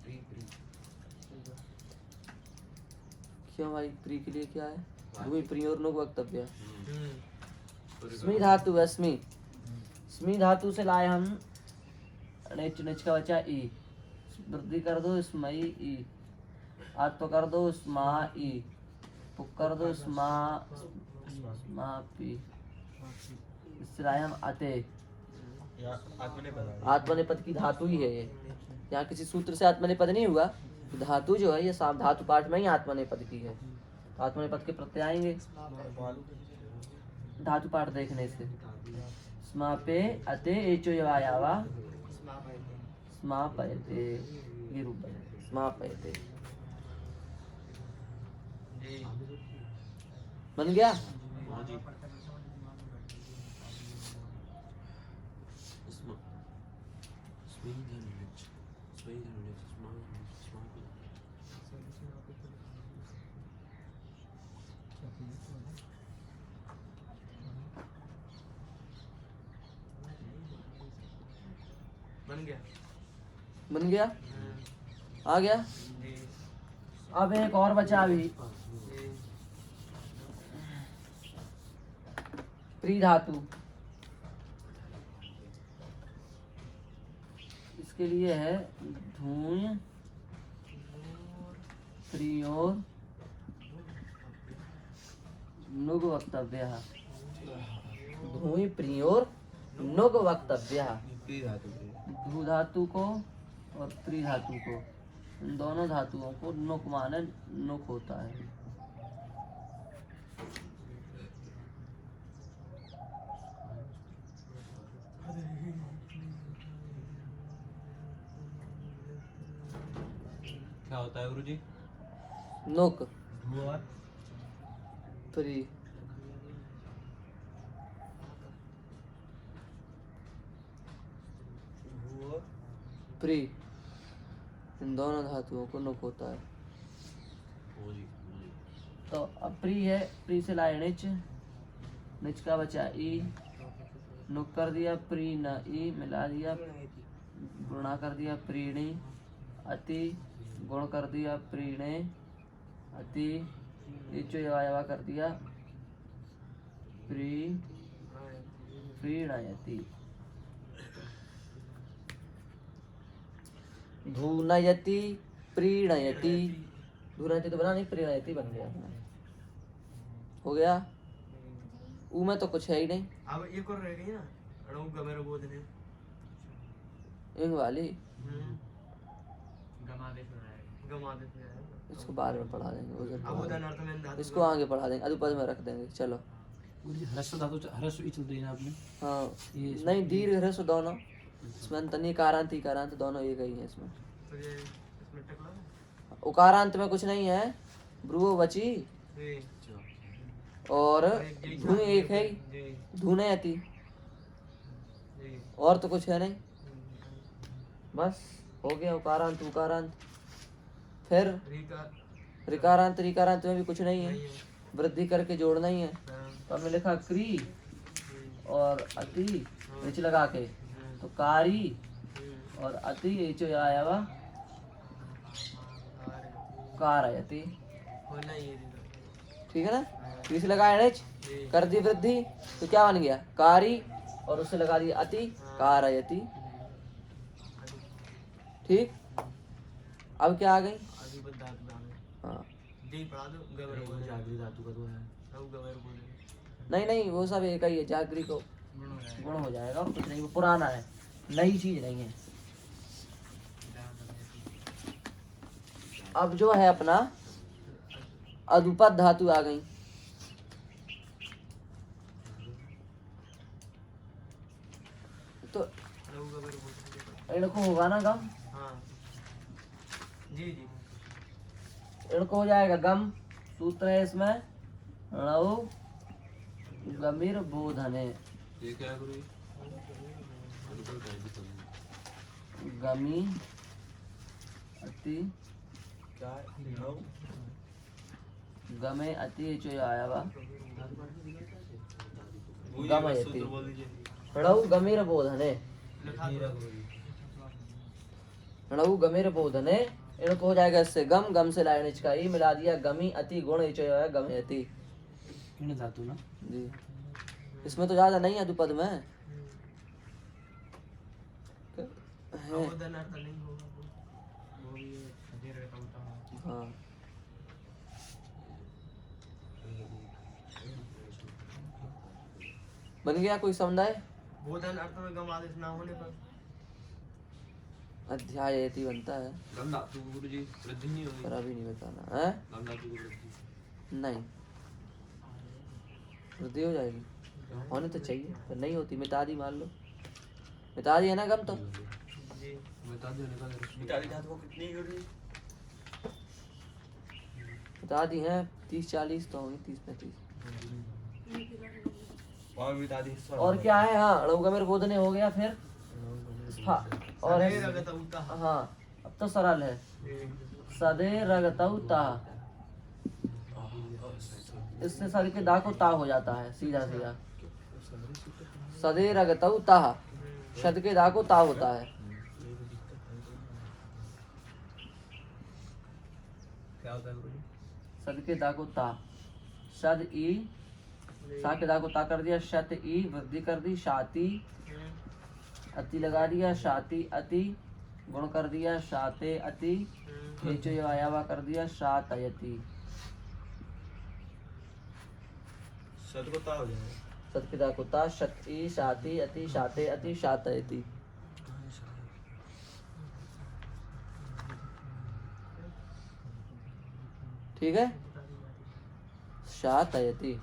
प्री प्री क्यों भाई? प्री के लिए क्या है? भूमि प्री और नुग वक्तव्य। हम्म। स्मी धातु है, स्मी धातु से लाए हम निच निच का बचा ई, वृद्धि कर दो स्मई ई, आज तो कर दो स्मा ई, पुक कर दो स्मा स्मा पी, इससे लाए हम अते। आत्मनेपद की धातु ही है ये। यहाँ किसी सूत्र से आत्मनेपद नहीं हुआ, धातु जो है ये धातु पाठ में ही आत्मनेपद की है। तो आत्मनेपद के प्रत्यय आएंगे धातु पाठ देखने से। स्मापे अते एचो यवायावा स्मापयते, ये रूप बने स्मापयते। बन गया? बन गया। बन गया? आ गया? जी। अब एक और बचा अभी, प्री धातु। इसके लिए है धूय प्रियोर नुग वक्तव्य। धूय प्रियोर नुग वक्तव्य। प्री धातु के धू धातु को और प्री धातु को, इन दोनों धातुओं को नुक माने नुक होता है। क्या होता है गुरु जी? नुक प्री प्री, इन दोनों धातुओं को नुक होता है। तो अब प्री है, प्री से लाए निच, निच का बचा ई, नुक कर दिया प्री न ई, मिला दिया गुणा कर दिया प्रीणी, अति गुण कर दिया प्रीणे अति, इचो यवा कर दिया प्री प्रीणयति। धूनयति प्रीणयति, धूनयति तो बना नहीं, प्रीणयति बन गया। हो गया? ऊ में तो कुछ है ही नहीं। अब एक और रह गई ना, अणु गमेर बोधने। इंग वाली गमादेश में आएगा। इसको बाद में पढ़ा देंगे अब उधर, उदाहरणार्थ में धातु इसको आगे पढ़ा देंगे, अदुपद में रख देंगे। चलो गुरुजी ह्रस्व धातु ह्रस्व ई चल रही है ना आपने। हाँ, ये नहीं दीर्घ ह्रस्व दोनों इसमें अंतनी कारांत इकारांत दोनों एक ही है इसमें। तो ये इसमें टकला है। उकारांत में कुछ नहीं है, ब्रुवो वची जी और धुन एक है, जी धुने अति, जी और तो कुछ है नहीं, बस हो गया उकारांत उकारांत। फिर रीका रिकारांत रिकारांत में भी कुछ नहीं है, नहीं है। वृद्धि करके जोड़ना ही है। हाँ, तो हमने लिखा क्री जी, और अति रिच लगा के, तो कारी और अति एचो आया वा कारयति, होना ही है ठीक है ना। रिच लगाया रिच जी कर दी वृद्धि तो क्या बन गया कारी, और उससे लगा दी अति कारयति, ठीक। अब क्या आ गई, आगे बद धातु में आ गए। हाँ जी पढ़ा दो गवर बोल जागृत धातु का तो है। सब गवर बोले नहीं नहीं वो सब एक ही है, जागरी को गुण हो जाएगा, कुछ नहीं, वो पुराना है, नई चीज नहीं है। अब जो है अपना अदुपद धातु आ गई, तो लघु गवर बोल इनको होगा ना गम, हाँ जी जी इनको हो जाएगा गम, सूत्र है इसमें णौ गमीर बोधने, ये क्या है गुरुजी? गमी अति क्या है? नौ? गमे अति जो आया वा वही गमयति। सूत्र बोल दीजिए। णौ गमीर बोधने, लिखा दो णौ गमीर बोधने, इनको हो जाएगा इससे गम, गम से लाइन का ई मिला दिया, गमी अति गुण जो है गमयति इन धातु ना। जी। इसमें तो ज्यादा नहीं है दुपद में है। अब उदाहरणार्थ नहीं होगा वो भी देर रहता होता है। हाँ बन गया कोई समुदाय, बोधन अर्थ में गम आदेश ना होने पर अध्याय यति बनता है, गम धातु गुरुजी वृद्धि नहीं होगी। पर अभी नहीं बताना है, गम धातु की वृद्धि नहीं वृद्धि हो जाएगी, होनी तो चाहिए पर नहीं होती, मिटा दी मान लो, मिटा दी है ना गम तो, जी बता दो निकाल दो। इटाली धातु को कितनी यूरी? मिटा दी है 30-40 तो होंगी, 30-35। वहाँ भी दादी हिस्सा और क्या है, हाँ अणुगमेर बोधने हो गया, फिर हाँ, और है, सदैव रगत उता हाँ अब तो सरल है, सदे रगतौ ता, इससे सर के दा को ता हो जाता है सीधा सीधा, सदे रगतौ ता, शद के दा को ता होता है, क्या होता है गुरुजी? सद के दा को ता, शद ई, सा के दा को ता कर दिया, शत ई वृद्धि कर दी, शाति अति लगा दिया, शाति अति गुण कर दिया, शाते अति हेचो यो आया हुआ कर दिया, शातयति, शत को ता हो जाएगा। सतपिता कुत्ता, शत ई शाति अति शाते अति शातयति, ठीक है, शातयति।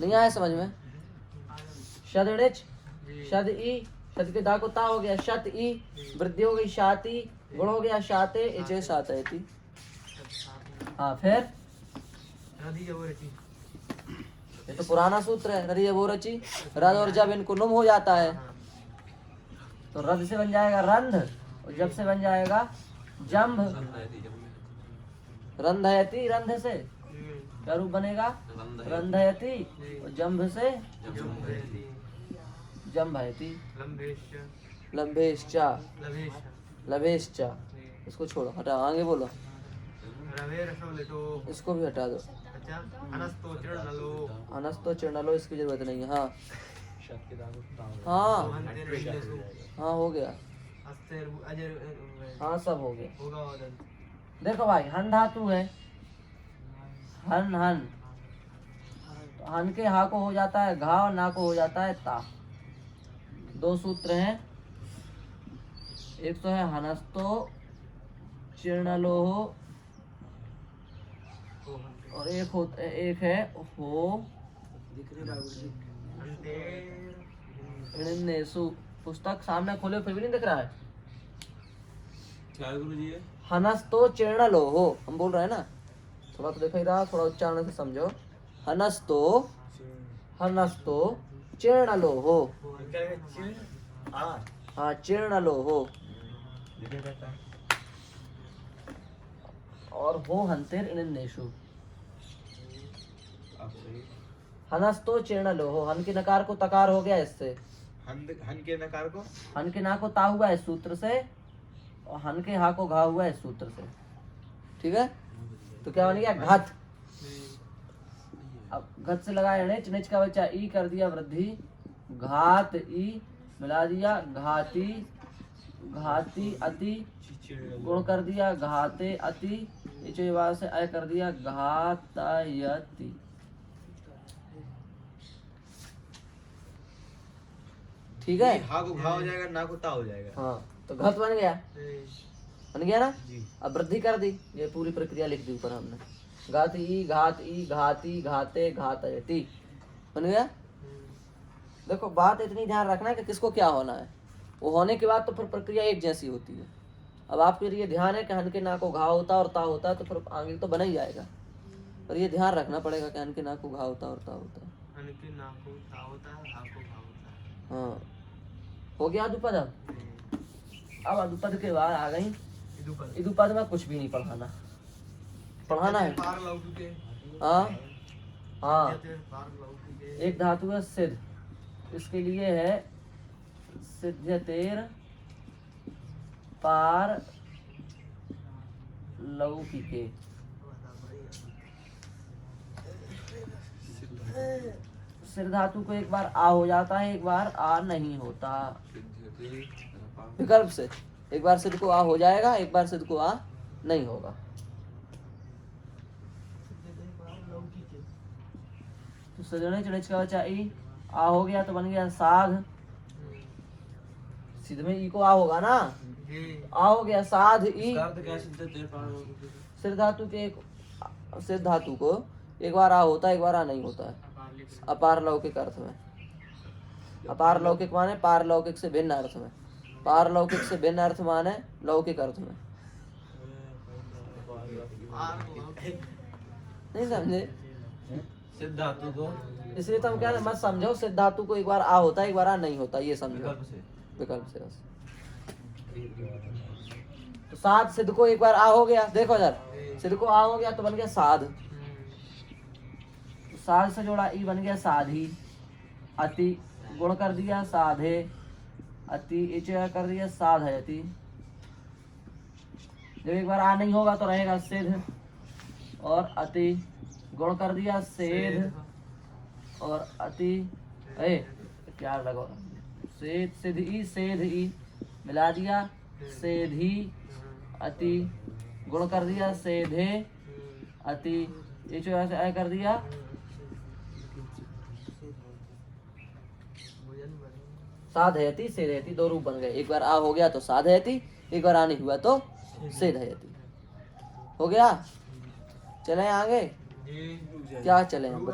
नहीं आया समझ में, शदड़िच शद ई, शद के दा को ता हो गया, शत ई वृद्धि हो गई, शाति गुण हो गया, शाते इचे शातयति। हाँ फिर रधि जब रची ये तो पुराना सूत्र है, रधि वो रची, रद और जब इनको नुम हो जाता है तो रद से बन जाएगा रंध, और जब से बन जाएगा जम्भ, रंधयति, रंध से क्या रूप बनेगा, रंधयति, और जम्भ से जम्भयति, लंभेश्चा, लभेश्चा। इसको छोड़ो, हटा, आगे बोलो, इसको भी हटा दो, अनस्तो चिड़लो इसकी जरूरत नहीं है। हाँ हाँ हाँ हो गया, हाँ सब हो गया। देखो भाई हन धातु है, हन हन, तो हन के हा को हो जाता है घा और ना को हो जाता है ता। दो सूत्र हैं, एक तो है हनस्तो चीर्ण लोह हो हंते और एक है हो दिख नहीं रहा गुरुजी। हंते इणिन्नेषु। पुस्तक सामने खोले फिर भी नहीं दिख रहा है। क्या है गुरुजी ये? हनस्तो चीर्ण लोहो, हम बोल रहे हैं ना, थोड़ा तो देखा ही रहा, थोड़ा उच्चारण से समझो। हनस्तो हनस्तो चीर्ण लोहो, हाँ चीर्ण लोहो। और हो हंतेर इणिन्नेषु। हनस्तो चीर्ण लोहो, हन के नकार को तकार हो गया इससे, हन के नकार को हन के ना को ता हुआ है सूत्र से, और हन के हा को घा हुआ है सूत्र से। ठीक है, तो क्या बन गया घत। अब घत से लगाया निच, निच का बच्चा ई कर दिया वृद्धि, घात ई मिला दिया घाती, घाती अति गुण कर दिया घाते अति, इचो बार से अय कर दिया घातयति। ठीक है, हा को घा हो जाएगा, ना को ता हो जाएगा। हाँ तो घत बन गया, बन गया ना। जी। अब वृद्धि कर दी, ये पूरी प्रक्रिया लिख दी ऊपर हमने। घात ई घाती घाते घातयति, बन गया। देखो बात इतनी ध्यान रखना है कि किसको क्या होना है, वो होने के बाद तो फिर प्रक्रिया एक जैसी होती है। अब आपके लिए ध्यान है कि हन के ना को घा होता और ता होता है, तो फिर आगे तो बना ही जाएगा, पर ये ध्यान रखना पड़ेगा कि हन के ना को घा होता और ता होता। हनके ना को ता होता है, हा को घा होता है। हाँ हो गया अदुपद। अब अदुपद के बाद आ गई इदुपद। इदुपद में कुछ भी नहीं पढ़ाना, पढ़ाना है। पार लौकिके। हाँ हाँ, पार लौकिके। एक धातु है सिद्ध, इसके लिए है सिद्ध्यतेर पार लौकिके। सिर धातु को एक बार आ हो जाता है, एक बार आ नहीं होता, विकल्प से। एक बार सिद्ध को आ हो जाएगा, एक बार सिद्ध को आ नहीं होगा। तो सजने चढ़च का बच्चा ई आ हो गया तो बन गया साध। सिद्ध में ई को आ होगा ना, आ हो गया साध ई। इसका अर्थ क्या सिद्ध तेरे पार? सिर धातु के सिद्ध धातु को एक बार आ होता है, एक बार आ नहीं होता है, अपारलौकिक अर्थ में। अपारलौकिक माने पारलौकिक से भिन्न अर्थ में, पारलौकिक से भिन्न अर्थ माने लौकिक अर्थ में। नहीं समझे? सिद्ध धातु को इसलिए तुम क्या मत समझो, सिद्ध धातु को एक बार आ होता है, एक बार आ नहीं होता, ये समझो विकल्प से। विकल्प से बस। तो साध सिद्ध को एक बार आ हो गया, देखो जरा, सिद्ध को आ हो गया तो बन गया साध। तो साध से जोड़ा ई बन गया साधी। अति गुण कर दिया साधे, अति इच कर दिया साधयति। जब एक बार आ नहीं होगा तो रहेगा सिद्ध, और अति गुण कर दिया सेध, और अति क्या लगा सेध सेध ई मिला दिया सेधी, अति गुण कर दिया सेधे, अति ये जो ऐसे कर दिया साधयति सेधयति। दो रूप बन गए, एक बार आ हो गया तो साधयति, एक बार आ नहीं हुआ तो सेधयति। हो गया, चले आगे। क्या चले हम?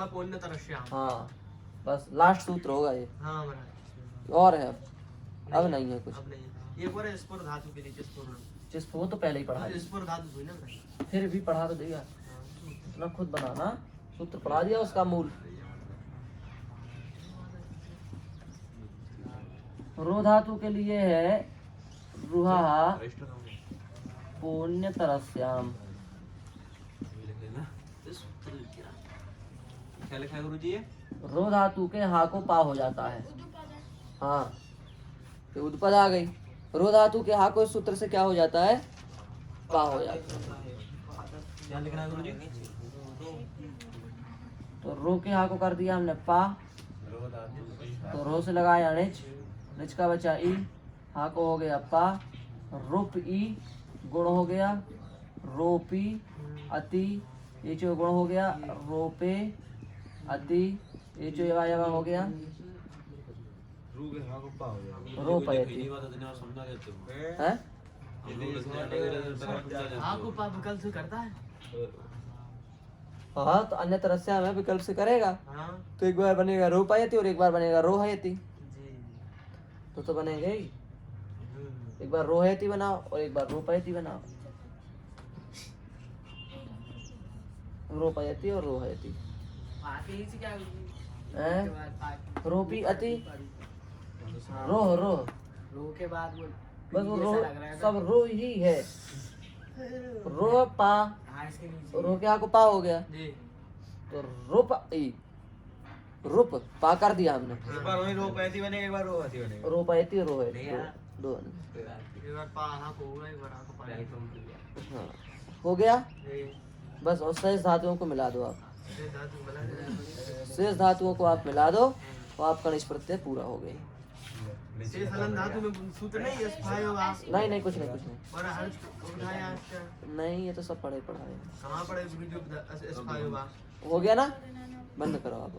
हाँ बस लास्ट सूत्र होगा ये, हाँ महाराज। और है अब नहीं है कुछ। अब नहीं, एक और है स्पुर धातु के नीचे स्पुर। जिस वो तो पहले ही पढ़ा है, स्पुर धातु हुई ना महाराज। फिर भी पढ़ा तो देगा, इतना खुद बनाना, सूत्र पढ़ा दिया उसका मूल। रो धातु के लिए है रुहा पुण्य तरस्याम। क्या लिखा है गुरुजी ये? रो धातु के हा को पा हो जाता है। हाँ तो उद्पद आ गई। रो धातु के हा को इस सूत्र से क्या हो जाता है? पा हो जाता है। क्या लिखना है गुरुजी? तो रो के हा को कर दिया हमने पा, तो रो से लगाया निच, निच का बचा ई, हा को हो गया पा, रुप ई गुण हो गया रोपी, अति ये जो गुण हो गया रोपे, अति ये जो यवा हो गया रोपयति। बात इतनी बार समझा देते हो। हैं? हाँ को पा विकल्प से करता है। हाँ तो अन्य तरह से हमें विकल्प से करेगा हाँ तो एक बार बनेगा रूपायती और एक बार बनेगा रोहयती, जी। तो बनेंगे ही। हम्म। एक बार रोहयती बनाओ और एक बार रूपायती बनाओ, रूपायती और रोहयती। हैं? रोपी अति रोह रोह रो के बाद वो बस वो रो जैसा लग रहा है सब रो ही है। रो पा हाँ इसके नीचे रो के आको पा हो गया जी। तो रूप ई रूप पा कर दिया हमने। एक बार वही रोपैती बनेगा, एक बार रोहती बनेगा। रूपायती और रोहयती दो एक बार पा हाँ को होगा, एक बार हाँ को पा। हाँ हो गया। जी। बस और शेष धातुओं को मिला दो आप, ये धातु बना देना। शेष धातुओं को आप मिला दो तो आपका निष् प्रत्यय पूरा हो गया। शेष हलन धातु में सूत्र नहीं है स्थायी होगा नहीं नहीं कुछ नहीं कुछ नहीं और हर्ष उठाया क्या नहीं, ये तो सब पढ़े पढ़ाए। कहाँ पड़े वीडियो स्थायी होगा। हो गया ना, बंद करो आप।